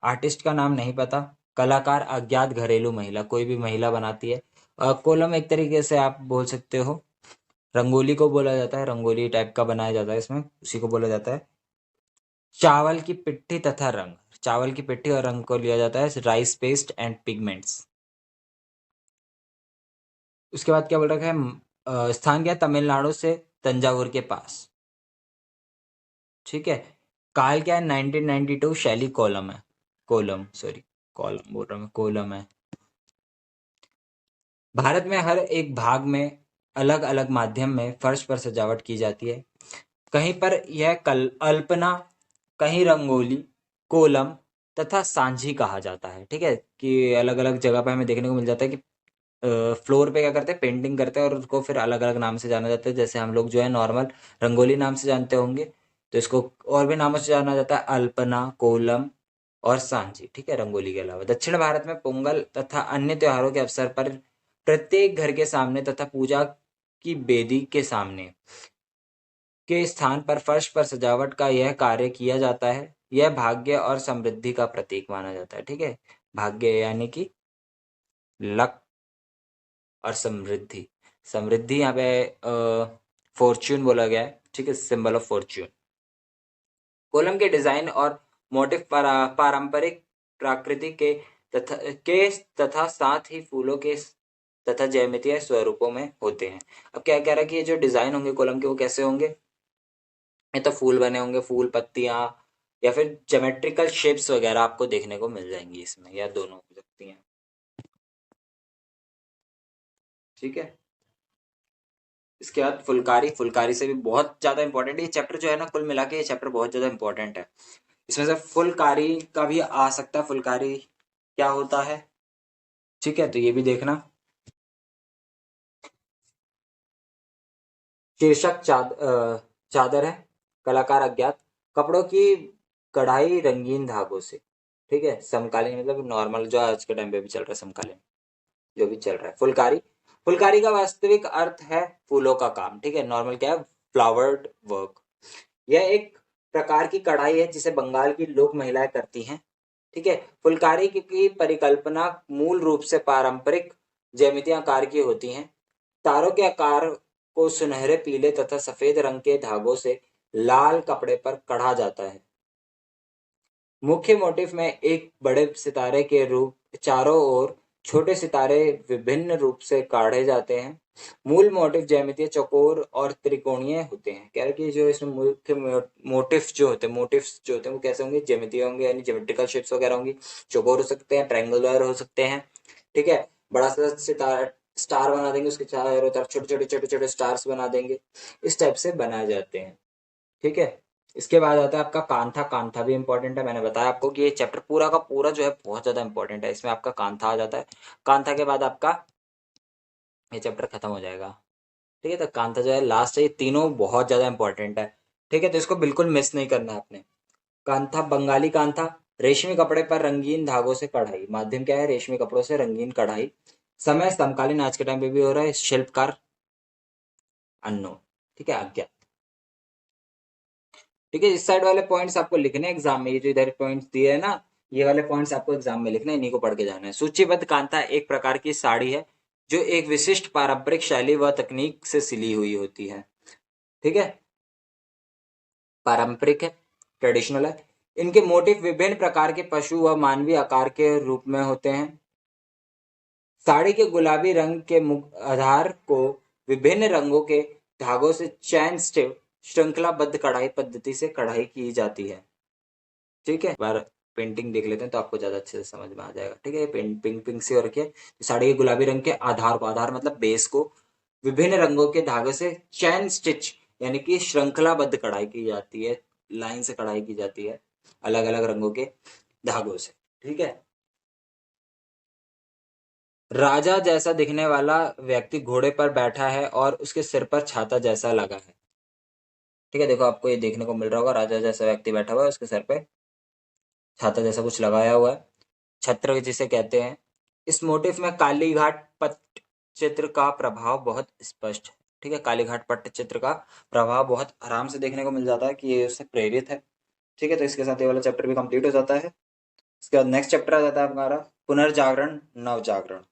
आर्टिस्ट का नाम नहीं पता, कलाकार अज्ञात घरेलू महिला, कोई भी महिला बनाती है। कोलम एक तरीके से आप बोल सकते हो रंगोली को बोला जाता है, रंगोली टाइप का बनाया जाता है इसमें, उसी को बोला जाता है। चावल की पिट्ठी तथा रंग, चावल की पिट्ठी और रंग को लिया जाता है राइस पेस्ट एंड पिगमेंट्स। उसके बाद क्या बोल रखा है, स्थान क्या है? तमिलनाडु से तंजावुर के पास। ठीक है। काल क्या है? 1992, शैली कोलम है, कोलम सॉरी, कॉलम बोल रहा हूँ, कोलम है। भारत में हर एक भाग में अलग अलग माध्यम में फर्श पर सजावट की जाती है। कहीं पर यह कल अल्पना, कहीं रंगोली, कोलम तथा सांझी कहा जाता है। ठीक है। कि अलग अलग जगह पे हमें देखने को मिल जाता है कि फ्लोर पे क्या करते हैं, पेंटिंग करते हैं और उसको फिर अलग अलग नाम से जाना जाता है। जैसे हम लोग जो है नॉर्मल रंगोली नाम से जानते होंगे, तो इसको और भी नामों से जाना जाता है, अल्पना, कोलम और सांझी। ठीक है। रंगोली के अलावा दक्षिण भारत में पोंगल तथा अन्य त्योहारों के अवसर पर प्रत्येक घर के सामने तथा पूजा की वेदी के सामने के स्थान पर फर्श पर सजावट का यह कार्य किया जाता है। यह भाग्य और समृद्धि का प्रतीक माना जाता है। ठीक है। भाग्य यानी कि लक, और समृद्धि, समृद्धि यहाँ पे फॉर्च्यून बोला गया है। ठीक है। Symbol of Fortune. कोलम के डिजाइन और मोटिव पारंपरिक प्रकृति तथा के तथा साथ ही फूलों के तथा ज्यामितीय स्वरूपों में होते हैं। अब क्या कह रहा है कि ये जो डिजाइन होंगे कोलम के वो कैसे होंगे? ये तो फूल बने होंगे, फूल, पत्तियां, या फिर ज्योमेट्रिकल शेप्स वगैरह आपको देखने को मिल जाएंगी इसमें, या दोनों हो सकती हैं। ठीक है। इसके बाद फुलकारी, फुलकारी से भी बहुत ज्यादा इंपॉर्टेंट ये चैप्टर जो है ना, कुल मिला के ये चैप्टर बहुत ज्यादा इंपॉर्टेंट है। इसमें से फुलकारी का भी आ सकता है, फुलकारी क्या होता है? ठीक है। तो ये भी देखना। शीर्षक चादर है, कलाकार अज्ञात, कपड़ों की कढ़ाई रंगीन धागों से। ठीक है। समकालीन मतलब नॉर्मल जो आज के टाइम पे भी चल रहा है, समकालीन जो भी चल रहा है। फुलकारी, फुलकारी का वास्तविक अर्थ है फूलों का काम। ठीक है। नॉर्मल क्या है? Flowered work. यह एक प्रकार की कढ़ाई है जिसे बंगाल की लोक महिलाएं करती हैं। ठीक है। फुलकारी की परिकल्पना मूल रूप से पारंपरिक ज्यामितीय आकार की होती हैं। तारों के आकार को सुनहरे पीले तथा सफेद रंग के धागों से लाल कपड़े पर कढ़ा जाता है। मुख्य मोटिफ में एक बड़े सितारे के रूप, चारों ओर छोटे सितारे विभिन्न रूप से काढ़े जाते हैं। मूल मोटिफ ज्यामितीय चौकोर और त्रिकोणीय होते हैं। कह रहे कि जो इसमें मुख्य मोटिफ जो होते हैं, मोटिफ्स जो होते हैं वो कैसे होंगे? ज्यामितीय होंगे, यानी ज्योमेट्रिकल शेप्स वगैरह होंगी। चौकोर हो सकते हैं, ट्रायंगुलर हो सकते हैं। ठीक है। बड़ा सा सितारा स्टार बना देंगे, उसके चारों तरफ छोटे छोटे छोटे छोटे स्टार्स बना देंगे, इस टाइप से बनाए जाते हैं। ठीक है। इसके बाद आता है आपका कांथा। कांथा भी इंपॉर्टेंट है, मैंने बताया आपको कि ये चैप्टर पूरा का पूरा जो है बहुत ज्यादा इंपॉर्टेंट है, इसमें आपका कांथा आ जाता है। कांथा के बाद आपका ये चैप्टर खत्म हो जाएगा। ठीक है। तो कांथा जो है लास्ट है, ये तीनों बहुत ज्यादा इंपॉर्टेंट है। ठीक है। तो इसको बिल्कुल मिस नहीं करना है आपने। कांथा, बंगाली कांथा, रेशमी कपड़े पर रंगीन धागों से कढ़ाई, माध्यम क्या है? रेशमी कपड़ों से रंगीन कढ़ाई। समय समकालीन, आज के टाइम पे भी हो रहा है। शिल्पकार अननोन, ठीक है, अज्ञात। ठीक है, इस साइड वाले पॉइंट्स आपको लिखने हैं एग्जाम में, ये जो इधर पॉइंट्स दिए है ना, ये वाले पॉइंट्स आपको एग्जाम में लिखने हैं, इन्हीं को पढ़ के जाना है। सूचीबद्ध कांता एक प्रकार की साड़ी है जो एक विशिष्ट पारंपरिक शैली व तकनीक से सिली हुई होती है। ठीक है, पारंपरिक है, ट्रेडिशनल है। इनके मोटिफ विभिन्न प्रकार के पशु व मानवीय आकार के रूप में होते हैं। साड़ी के गुलाबी रंग के आधार को विभिन्न रंगों के धागों से चैन स्टिव श्रृंखलाबद्ध कढ़ाई पद्धति से कढ़ाई की जाती है। ठीक है, बार पेंटिंग देख लेते हैं तो आपको ज्यादा अच्छे से समझ में आ जाएगा। ठीक है, पिंक पिंक सी हो रखी है। तो साड़ी के गुलाबी रंग के आधार को, आधार मतलब बेस को, विभिन्न रंगों के धागे से चैन स्टिच यानी कि श्रृंखलाबद्ध कढ़ाई की जाती है, लाइन से कढ़ाई की जाती है अलग अलग रंगों के धागों से। ठीक है, राजा जैसा दिखने वाला व्यक्ति घोड़े पर बैठा है और उसके सिर पर छाता जैसा लगा है। ठीक है, देखो आपको ये देखने को मिल रहा होगा, राजा जैसा व्यक्ति बैठा हुआ है, उसके सर पे छाता जैसा कुछ लगाया हुआ है, छत्र जिसे कहते हैं। इस मोटिफ में कालीघाट पट्ट चित्र का प्रभाव बहुत स्पष्ट है। ठीक है, कालीघाट पट्ट चित्र का प्रभाव बहुत आराम से देखने को मिल जाता है कि ये उससे प्रेरित है। ठीक है, तो इसके साथ ये वाला चैप्टर भी कंप्लीट हो जाता है। इसके बाद नेक्स्ट चैप्टर आ जाता है हमारा पुनर्जागरण नवजागरण।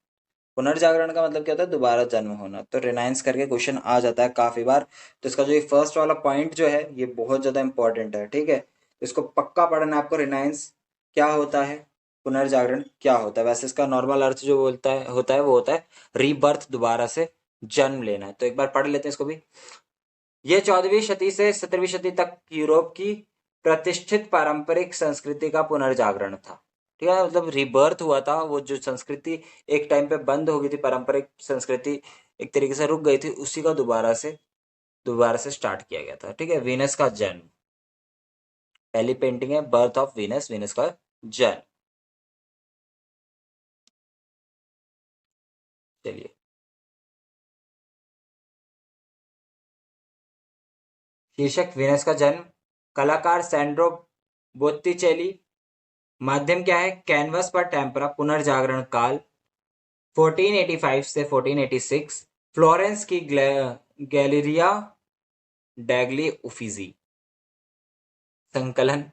पुनर्जागरण का मतलब क्या होता है? दोबारा जन्म होना। तो रिनाइंस करके क्वेश्चन आ जाता है काफी बार। तो इसका जो ये फर्स्ट वाला पॉइंट जो है ये बहुत ज्यादा इंपॉर्टेंट है। ठीक है, तो इसको पक्का पढ़ना है आपको। रिनाइंस क्या होता है, पुनर्जागरण क्या होता है। वैसे इसका नॉर्मल अर्थ जो बोलता है होता है वो होता है रीबर्थ, दोबारा से जन्म लेना है। तो एक बार पढ़ लेते हैं इसको भी। यह 14वीं शती से 17वीं शती तक यूरोप की प्रतिष्ठित पारंपरिक संस्कृति का पुनर्जागरण था। ठीक है, मतलब रिबर्थ हुआ था। वो जो संस्कृति एक टाइम पे बंद हो गई थी, पारंपरिक संस्कृति एक तरीके से रुक गई थी, उसी का दोबारा से स्टार्ट किया गया था। ठीक है, वीनस का जन्म, पहली पेंटिंग है बर्थ ऑफ वीनस, वीनस का जन्म। चलिए, शीर्षक वीनस का जन्म, कलाकार सैंड्रो बोत्तिचेली, माध्यम क्या है कैनवस पर टेम्परा, पुनर्जागरण काल 1485 से 1486, फ्लोरेंस की गैलेरिया डैगली उफिजी। संकलन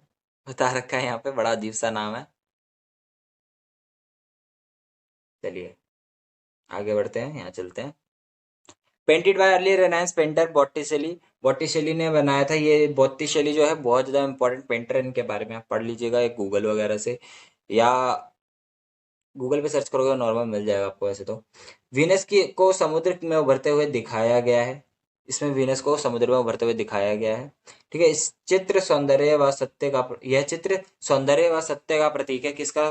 बता रखा है यहाँ पे, बड़ा अजीब सा नाम है। चलिए आगे बढ़ते हैं, यहाँ चलते हैं। पेंटेड बाय अर्ली रेनाइंस पेंटर बॉटिसेली, बॉटिसेली ने बनाया था। ये बॉटिसेली जो है बहुत ज्यादा इंपॉर्टेंट पेंटर है, इनके बारे में आप पढ़ लीजिएगा एक गूगल वगैरह से, या गूगल पे सर्च करोगे नॉर्मल मिल जाएगा आपको वैसे तो। वीनस की को समुद्र में उभरते हुए दिखाया गया है, इसमें वीनस को समुद्र में उभरते हुए दिखाया गया है। ठीक है, इस चित्र सौंदर्य व सत्य का, यह चित्र सौंदर्य व सत्य का प्रतीक है। किसका?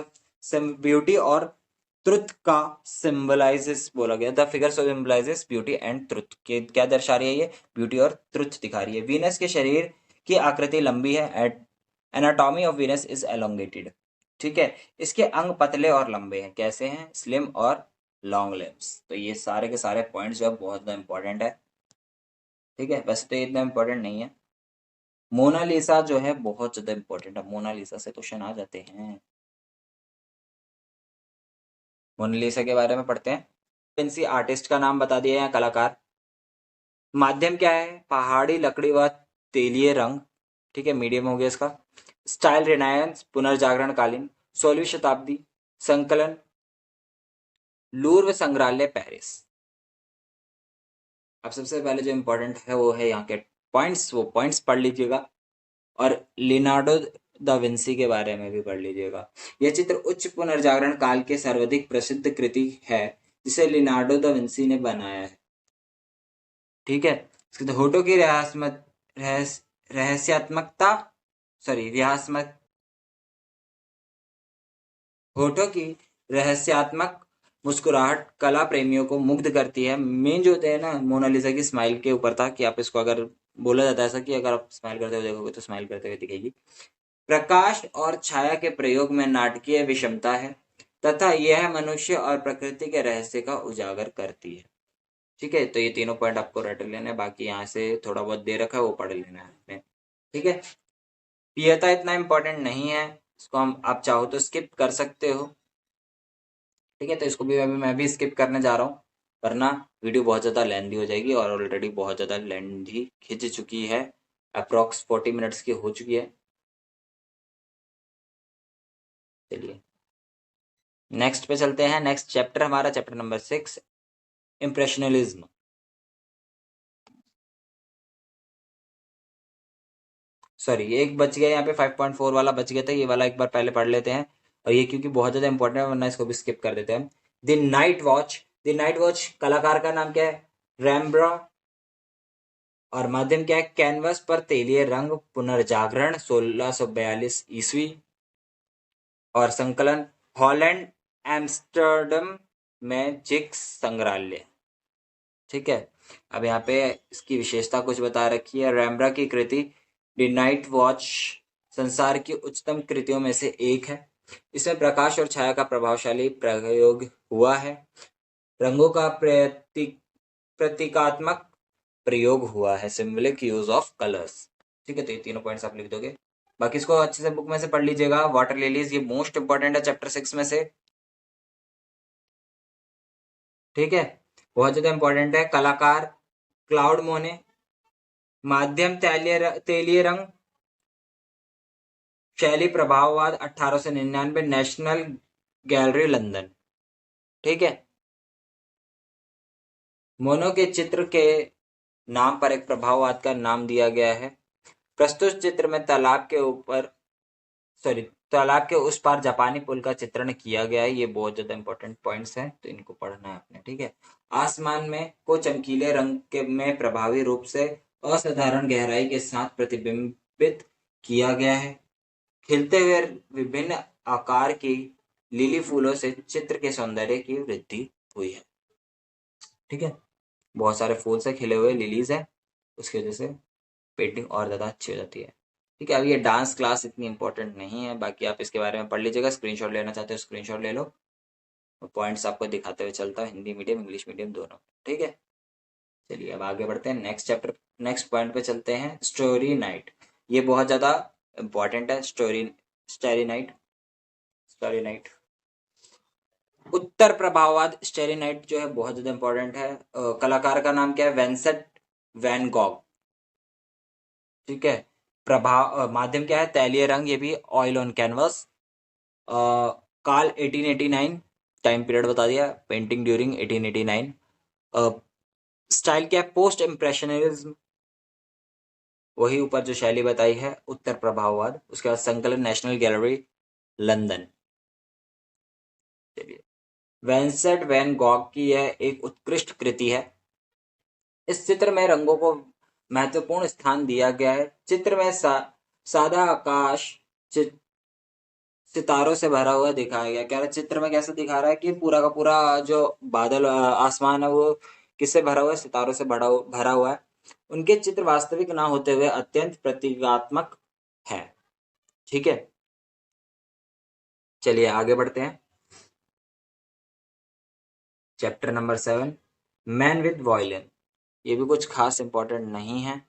ब्यूटी और ट्रुथ का सिंबलाइजेस बोला गया। The figure symbolizes beauty and truth, के क्या दर्शा रही है ये? ब्यूटी और ट्रुथ दिखा रही है। वीनस के शरीर की आकृति लंबी है, at anatomy of Venus is elongated. ठीक है, इसके अंग पतले और लंबे हैं। कैसे हैं? स्लिम और लॉन्ग लिम्स। तो ये सारे के सारे पॉइंट्स जो है बहुत ज्यादा इंपॉर्टेंट है। ठीक है, वैसे तो ये इतना इंपॉर्टेंट नहीं है। मोनालिसा जो है बहुत ज्यादा इंपॉर्टेंट है, मोनालिसा से क्वेश्चन आ जाते हैं। मोनालिसा के बारे में पढ़ते हैं। विंसी आर्टिस्ट का नाम बता दिया है, कलाकार। माध्यम क्या है? पहाड़ी लकड़ी व तेलीय रंग। ठीक है, मीडियम हो गया इसका। स्टाइल रिनायंस, पुनर्जागरण कालीन, 16वीं शताब्दी। संकलन लूर्व संग्रहालय पेरिस। अब सबसे पहले जो इम्पोर्टेंट है वो है यहाँ के पॉइंट्स, वो पॉइंट्स पढ़ लीजिएगा। और लिनार्डो दा विंसी के बारे में भी पढ़ लीजिएगा। यह चित्र उच्च पुनर्जागरण काल के सर्वाधिक प्रसिद्ध कृति है जिसे लिनार्डो दा विंसी ने बनाया है। ठीक है, इसके बाद होठों की रहस्यात्मकता, सॉरी रहस्यात्मक, होठों की रहस्यात्मक मुस्कुराहट कला प्रेमियों को मुग्ध करती है। मेन जो होते हैं ना, मोनालिसा की स्माइल के ऊपर था कि आप इसको, अगर बोला जाता है ऐसा कि अगर आप स्माइल करते हुए देखोगे तो स्माइल करते हुए दिखेगी। प्रकाश और छाया के प्रयोग में नाटकीय विषमता है तथा यह मनुष्य और प्रकृति के रहस्य का उजागर करती है। ठीक है, तो ये तीनों पॉइंट आपको रट लेना है, बाकी यहाँ से थोड़ा बहुत दे रखा है वो पढ़ लेना है आपने। ठीक है, पियता इतना इंपॉर्टेंट नहीं है, इसको हम आप चाहो तो स्किप कर सकते हो। ठीक है, तो इसको भी मैं भी स्किप करने जा रहा हूँ, वरना वीडियो बहुत ज़्यादा लेंदी हो जाएगी और ऑलरेडी बहुत ज़्यादा लेंदी खिंच चुकी है, अप्रॉक्स 40 मिनट्स की हो चुकी है। चलिए नेक्स्ट पे चलते हैं। नेक्स्ट चैप्टर हमारा चैप्टर नंबर 6, इम्प्रेशनलिज्म। सॉरी, एक बच गया यहाँ पे, 5.4 वाला बच गया था, ये वाला एक बार पहले पढ़ लेते हैं, और ये क्योंकि बहुत ज्यादा इंपॉर्टेंट है, वरना इसको भी स्किप कर देते हैं। The night watch, the night watch कलाकार का नाम क्या है? रैम्ब्रा। और माध्यम क्या है? कैनवस पर तेलीय रंग, पुनर्जागरण 1642 ईस्वी। और संकलन हॉलैंड एम्स्टर्डम में जिक्स संग्रहालय। ठीक है, अब यहाँ पे इसकी विशेषता कुछ बता रखी है। रैम्ब्रा की कृति द नाइट वॉच संसार की उच्चतम कृतियों में से एक है। इसमें प्रकाश और छाया का प्रभावशाली प्रयोग हुआ है, रंगों का प्रतीकात्मक प्रयोग हुआ है, सिंबलिक यूज ऑफ कलर्स। ठीक है, तो ये तीनों पॉइंट्स आप लिख दोगे, बाकी इसको अच्छे से बुक में से पढ़ लीजिएगा। वाटर लिलीज, ये मोस्ट इंपॉर्टेंट है चैप्टर 6 में से। ठीक है, बहुत ज्यादा इंपॉर्टेंट है। कलाकार क्लाउड मोने। माध्यम तेलीय रंग, शैली प्रभाववाद 1899, नेशनल गैलरी लंदन। ठीक है, मोनो के चित्र के नाम पर एक प्रभाववाद का नाम दिया गया है। प्रस्तुत चित्र में तालाब के ऊपर, सॉरी, तालाब के उस पार जापानी पुल का चित्रण किया गया है। ये बहुत ज्यादा इंपॉर्टेंट पॉइंट्स हैं, तो इनको पढ़ना है आपने। ठीक है, आसमान में को चमकीले रंग के में प्रभावी रूप से असाधारण गहराई के साथ प्रतिबिंबित किया गया है। खिलते हुए विभिन्न आकार की लिली फूलों से चित्र के सौंदर्य की वृद्धि हुई है। ठीक है, बहुत सारे फूल से खिले हुए लिलीज है, उसकी वजह से पेंटिंग और ज़्यादा अच्छी हो जाती है। ठीक है, अब ये डांस क्लास इतनी इंपॉर्टेंट नहीं है, बाकी आप इसके बारे में पढ़ लीजिएगा। स्क्रीनशॉट लेना चाहते हो स्क्रीनशॉट ले लो, पॉइंट्स आपको दिखाते हुए चलता है, हिंदी मीडियम इंग्लिश मीडियम दोनों। ठीक है, चलिए अब आगे बढ़ते हैं नेक्स्ट चैप्टर, नेक्स्ट पॉइंट पे चलते हैं। स्टोरी नाइट, ये बहुत ज़्यादा इंपॉर्टेंट है। स्टोरी नाइट, स्टोरी नाइट उत्तर प्रभाववाद। स्टोरी नाइट जो है बहुत ज़्यादा इंपॉर्टेंट है। कलाकार का नाम क्या है? Vincent van Gogh. ठीक है, प्रभाव माध्यम क्या है? तैलीय रंग, ये भी ऑयल ऑन कैनवस। काल 1889, टाइम पीरियड बता दिया, पेंटिंग ड्यूरिंग 1889। स्टाइल क्या है? पोस्ट इम्प्रेशनिज्म, वही ऊपर जो शैली बताई है, उत्तर प्रभाववाद। उसके बाद संकलन नेशनल गैलरी लंदन। चलिए, वेंसेंट वैन गॉग की यह एक उत्कृष्ट कृति है। इस चित्र में रंगों को महत्वपूर्ण स्थान दिया गया है। चित्र में सादा आकाश सितारों से भरा हुआ दिखाया गया। कह रहा चित्र में कैसे दिखा रहा है कि पूरा का पूरा जो बादल आसमान है वो किससे भरा हुआ है? सितारों से भरा हुआ है। उनके चित्र वास्तविक ना होते हुए अत्यंत प्रतीकात्मक है। ठीक है, चलिए आगे बढ़ते हैं। Chapter number 7, man with violin. ये भी कुछ खास इंपॉर्टेंट नहीं है।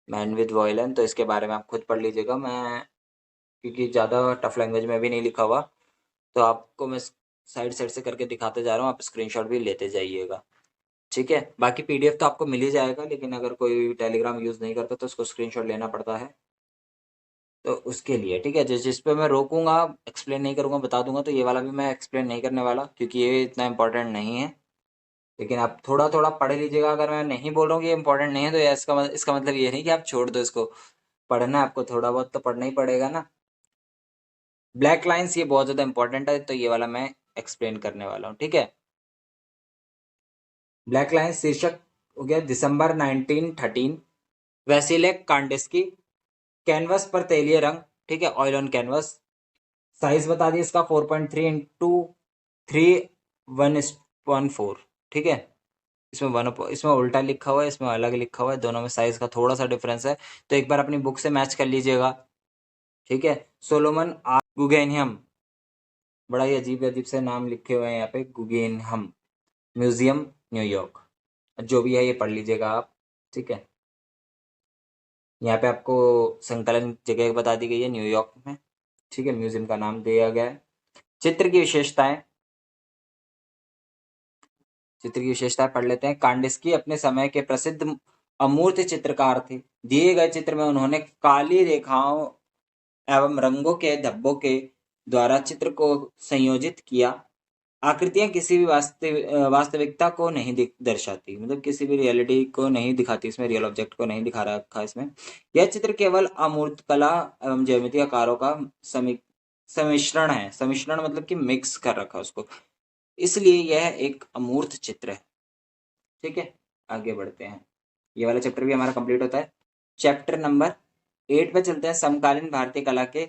मैन विद वॉयलिन, तो इसके बारे में आप खुद पढ़ लीजिएगा। मैं क्योंकि ज़्यादा टफ लैंग्वेज में भी नहीं लिखा हुआ, तो आपको मैं साइड साइड से करके दिखाते जा रहा हूँ, आप स्क्रीनशॉट भी लेते जाइएगा। ठीक है, बाकी पीडीएफ तो आपको मिल ही जाएगा, लेकिन अगर कोई टेलीग्राम यूज़ नहीं करता तो उसको स्क्रीनशॉट लेना पड़ता है, तो उसके लिए। ठीक है, जिस पे मैं रोकूंगा, एक्सप्लेन नहीं करूंगा, बता दूंगा, तो ये वाला भी मैं एक्सप्लेन नहीं करने वाला, क्योंकि ये इतना इंपॉर्टेंट नहीं है। लेकिन आप थोड़ा थोड़ा पढ़ लीजिएगा। अगर मैं नहीं बोल रहा हूँ कि ये इंपॉर्टेंट नहीं है, तो इसका मतलब ये नहीं कि आप छोड़ दो इसको। पढ़ना है आपको, थोड़ा बहुत तो पढ़ना ही पड़ेगा ना। ब्लैक लाइंस, ये बहुत ज़्यादा इंपॉर्टेंट है, तो ये वाला मैं एक्सप्लेन करने वाला हूँ। ठीक है, ब्लैक लाइंस शीर्षक हो गया दिसंबर 1913, वैसिले कांडिस्की। कैनवस पर तेलीय रंग, ठीक है, ऑयल ऑन कैनवस। साइज बता दिए इसका 4.3 x 3 1:4। ठीक है, इसमें उल्टा लिखा हुआ है, इसमें अलग लिखा हुआ है, दोनों में साइज का थोड़ा सा डिफरेंस है, तो एक बार अपनी बुक से मैच कर लीजिएगा। ठीक है, सोलोमन आर गुगेनहम, बड़ा ही अजीब अजीब से नाम लिखे हुए हैं यहाँ पे। गुगेनहम म्यूजियम, न्यूयॉर्क। जो भी है ये पढ़ लीजिएगा आप। ठीक है, यहाँ पे आपको संकलन जगह बता दी गई है न्यूयॉर्क में। ठीक है, म्यूजियम का नाम दिया गया है। चित्र की विशेषताएं, चित्र की विशेषताएं पढ़ लेते हैं। कांडिस्की अपने समय के प्रसिद्ध अमूर्त चित्रकार थे। दिए गए चित्र में उन्होंने काली रेखाओं एवं रंगों के धब्बों के द्वारा चित्र को संयोजित किया। आकृतियां किसी भी वास्तविकता को नहीं दर्शाती, मतलब किसी भी रियलिटी को नहीं दिखाती, इसमें रियल ऑब्जेक्ट को नहीं दिखा रखा इसमें। यह चित्र केवल अमूर्त कला एवं ज्यामितीय आकारों का सम्मिश्रण है। सम्मिश्रण मतलब कि मिक्स कर रखा उसको, इसलिए यह एक अमूर्त चित्र है। ठीक है, आगे बढ़ते हैं। ये वाला चैप्टर भी हमारा कंप्लीट होता है। चैप्टर नंबर 8 पे चलते हैं, समकालीन भारतीय कला के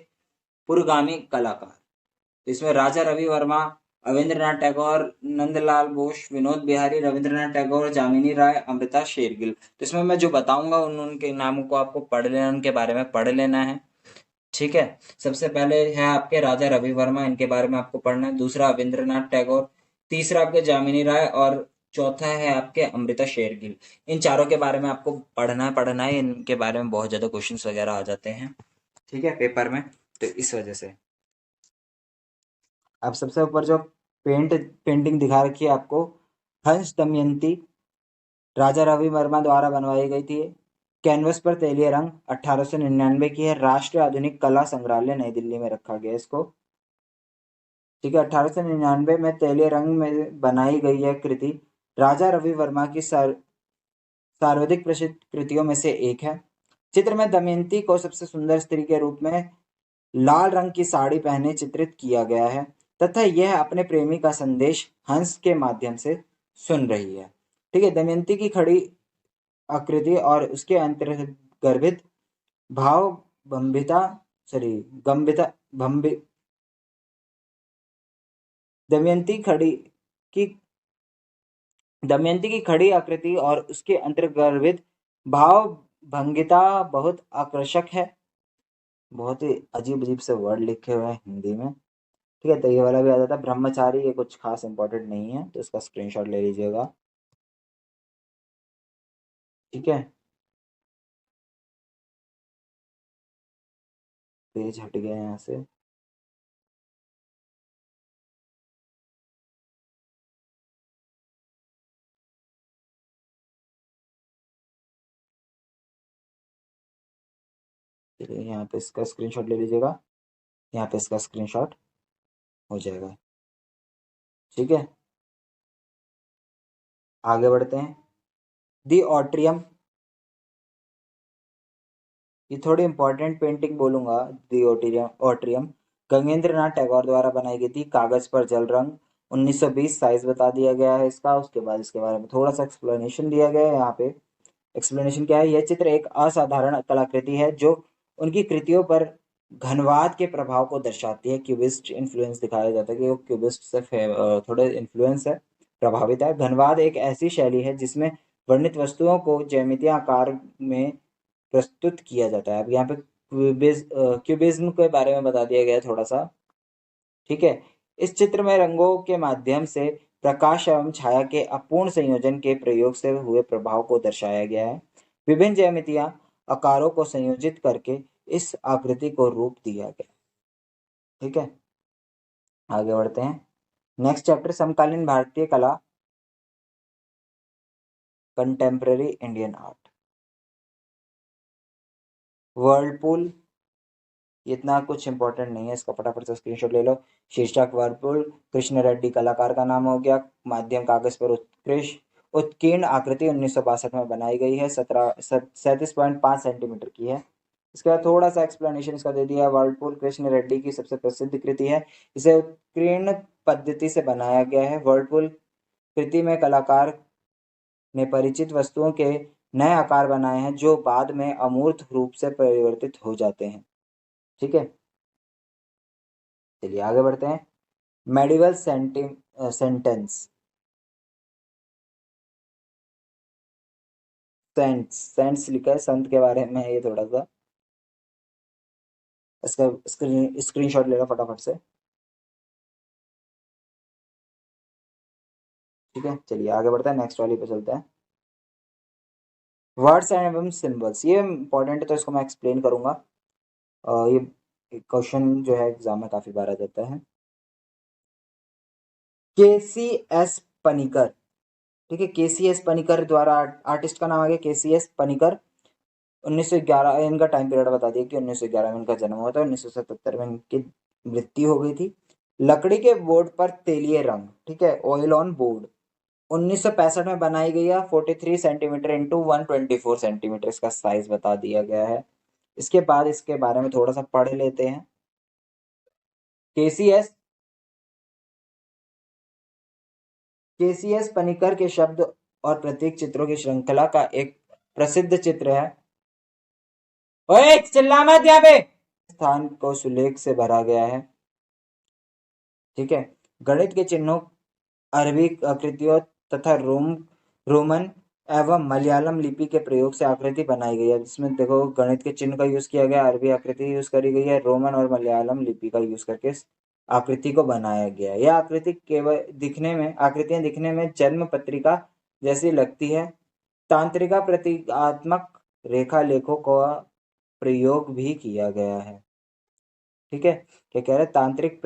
पुरोगामी कलाकार। तो इसमें राजा रवि वर्मा, अवेंद्रनाथ टैगोर, नंदलाल बोस, विनोद बिहारी, रविंद्रनाथ टैगोर, जामिनी राय, अमृता शेरगिल। तो इसमें मैं जो बताऊंगा उनके नामों को आपको पढ़ लेना, उनके बारे में पढ़ लेना है। ठीक है, सबसे पहले है आपके राजा रवि वर्मा, इनके बारे में आपको पढ़ना है। दूसरा रविंद्रनाथ टैगोर, तीसरा आपके जामिनी राय, और चौथा है आपके अमृता शेरगिल। इन चारों के बारे में आपको पढ़ना है, इनके बारे में बहुत ज्यादा क्वेश्चंस वगैरह आ जाते हैं, ठीक है, पेपर में, तो इस वजह से। अब सबसे ऊपर जो पेंटिंग दिखा रखी है आपको, हंस दमयंती राजा रवि वर्मा द्वारा बनवाई गई थी। कैनवस पर तेलीय रंग, 1899 की है। राष्ट्रीय आधुनिक कला संग्रहालय नई दिल्ली में रखा गया इसको। ठीक है, 1899 में तेलीय रंग में बनाई गई यह कृति राजा रवि वर्मा की सर्वाधिक प्रसिद्ध कृतियों में से एक है। चित्र में दमयंती को सबसे सुंदर स्त्री के रूप में लाल रंग की साड़ी पहने चित्रित किया गया है तथा यह अपने प्रेमी का संदेश हंस के माध्यम से सुन रही है। ठीक है, दमयंती की खड़ी आकृति और उसके अंतर्गर्भित भाव भंबिता सॉरी गंभिता भंबि दमयंती खड़ी की दमयंती की खड़ी आकृति और उसके अंतर्गर्भित भाव भंगिता बहुत आकर्षक है। बहुत ही अजीब अजीब से वर्ड लिखे हुए हैं हिंदी में। ठीक है, तो ये वाला भी आता था। ब्रह्मचारी ये कुछ खास इंपॉर्टेंट नहीं है, तो इसका स्क्रीनशॉट ले लीजिएगा। ठीक है, पेज हट गया यहाँ से। चलिए यहाँ पे इसका स्क्रीनशॉट ले लीजिएगा, यहाँ पे इसका स्क्रीनशॉट हो जाएगा। ठीक है, आगे बढ़ते हैं। दी ऑट्रियम, ये थोड़ी इंपॉर्टेंट पेंटिंग बोलूंगा। दी ऑट्रियम ऑट्रियम गंगेंद्र नाथ टैगोर द्वारा बनाई गई थी। कागज पर जल रंग, 1920 साइज बता दिया गया है इसका। उसके बाद इसके बारे में थोड़ा सा एक्सप्लेनेशन दिया गया है यहाँ पे। एक्सप्लेनेशन क्या है, यह चित्र एक असाधारण कलाकृति है जो उनकी कृतियों पर घनवाद के प्रभाव को दर्शाती है। क्यूबिस्ट इन्फ्लुएंस दिखाया जाता है कि वो क्यूबिस्ट से थोड़े इन्फ्लुएंस है, प्रभावित है। घनवाद एक ऐसी शैली है जिसमें वर्णित वस्तुओं को ज्यामितीय आकार में प्रस्तुत किया जाता है। अब यहाँ पे क्यूबिज्म के बारे में बता दिया गया है थोड़ा सा। ठीक है, इस चित्र में रंगों के माध्यम से प्रकाश एवं छाया के अपूर्ण संयोजन के प्रयोग से हुए प्रभाव को दर्शाया गया है। विभिन्न ज्यामितीय आकारों को संयोजित करके इस आकृति को रूप दिया गया। ठीक है, आगे बढ़ते हैं। नेक्स्ट चैप्टर, समकालीन भारतीय कला, कंटेम्प्रेरी इंडियन आर्ट। वर्लपूल, इतना कुछ इंपॉर्टेंट नहीं है, इसका फटाफट से स्क्रीनशॉट ले लो। शीर्षक वर्लपूल, कृष्ण रेड्डी कलाकार का नाम हो गया। माध्यम कागज पर उत्कृष्ट उत्कीर्ण आकृति 1962 में बनाई गई है। 37.5 सेंटीमीटर की है। इसके बाद थोड़ा सा एक्सप्लेनेशन इसका दे दिया। वर्लपूल कृष्ण रेड्डी की सबसे प्रसिद्ध कृति है। इसे उत्कीर्ण पद्धति से बनाया गया है। वर्लपूल कृति में कलाकार ने परिचित वस्तुओं के नए आकार बनाए हैं जो बाद में अमूर्त रूप से परिवर्तित हो जाते हैं। ठीक है, चलिए आगे बढ़ते हैं। मेडिवल सेंटेंस, सेंट्स सेंट्स लिखा है संत के बारे में है ये थोड़ा सा। इसका स्क्रीनशॉट ले लो फटाफट से। ठीक है, चलिए आगे बढ़ते हैं, नेक्स्ट वाली पे चलते हैं। वर्ड्स एंड एवं सिंबल्स, ये इंपॉर्टेंट है तो इसको मैं एक्सप्लेन करूंगा। ये क्वेश्चन जो है एग्जाम में काफी बार आ जाता है। के सी एस पनिकर ठीक है, केसीएस पनिकर द्वारा, आर्टिस्ट का नाम आ गया केसीएस पनिकर। 1911 इनका टाइम पीरियड बता दिया कि 1911 में इनका जन्म हुआ था, 1977 में इनकी मृत्यु हो गई थी। लकड़ी के बोर्ड पर तेलीय रंग, ठीक है, ऑयल ऑन बोर्ड, 1965 में बनाई गई है, 43 सेंटीमीटर इंटू 124 सेंटीमीटर इसका साइज बता दिया गया है। इसके बाद इसके बारे में थोड़ा सा पढ़ लेते हैं। केसीएस केसीएस पनिकर के शब्द और प्रतीक चित्रों की श्रृंखला का एक प्रसिद्ध चित्र है। ओए चिल्ला मत यहाँ पे। स्थान को सुलेख से भरा गया है, ठीक है। गणित के चिन्हों, अरबी आकृतियों तथा रोमन एवं मलयालम लिपि के प्रयोग से आकृति बनाई गई है। इसमें देखो गणित के चिन्ह का यूज किया गया, अरबी आकृति यूज करी गई है, रोमन और मलयालम लिपि का यूज करके इस आकृति को बनाया गया है। यह आकृति केवल दिखने में आकृतियां दिखने में जन्म पत्रिका जैसी लगती है। तांत्रिका प्रतीकात्मक रेखा लेखों का प्रयोग भी किया गया है, ठीक है। क्या कह रहे हैं, तांत्रिक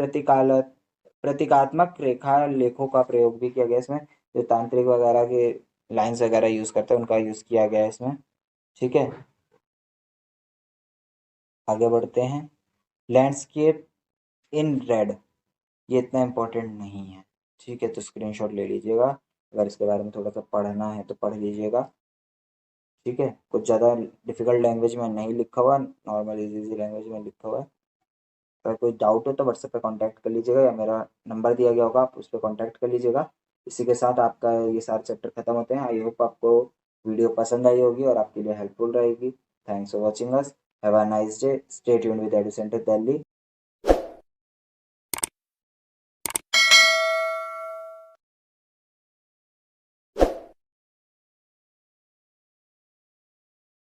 प्रतीकात्मक रेखा लेखों का प्रयोग भी किया गया इसमें, जो तांत्रिक वगैरह के लाइंस वगैरह यूज करते हैं उनका यूज किया गया है इसमें, ठीक है। आगे बढ़ते हैं। लैंडस्केप इन रेड, ये इतना इम्पोर्टेंट नहीं है, ठीक है, तो स्क्रीनशॉट ले लीजिएगा। अगर इसके बारे में थोड़ा सा पढ़ना है तो पढ़ लीजिएगा, ठीक है। कुछ ज़्यादा डिफिकल्ट लैंग्वेज में नहीं लिखा हुआ, नॉर्मल इजी लैंग्वेज में लिखा हुआ है। अगर कोई डाउट हो तो व्हाट्सएप पे कांटेक्ट कर लीजिएगा, या मेरा नंबर दिया गया होगा, आप उस पर कांटेक्ट कर लीजिएगा। इसी के साथ आपका ये सारे चैप्टर खत्म होते हैं। आई होप आपको वीडियो पसंद आई होगी और आपके लिए हेल्पफुल रहेगी। Thanks for watching us, have a nice day, stay tuned with edu centre Delhi.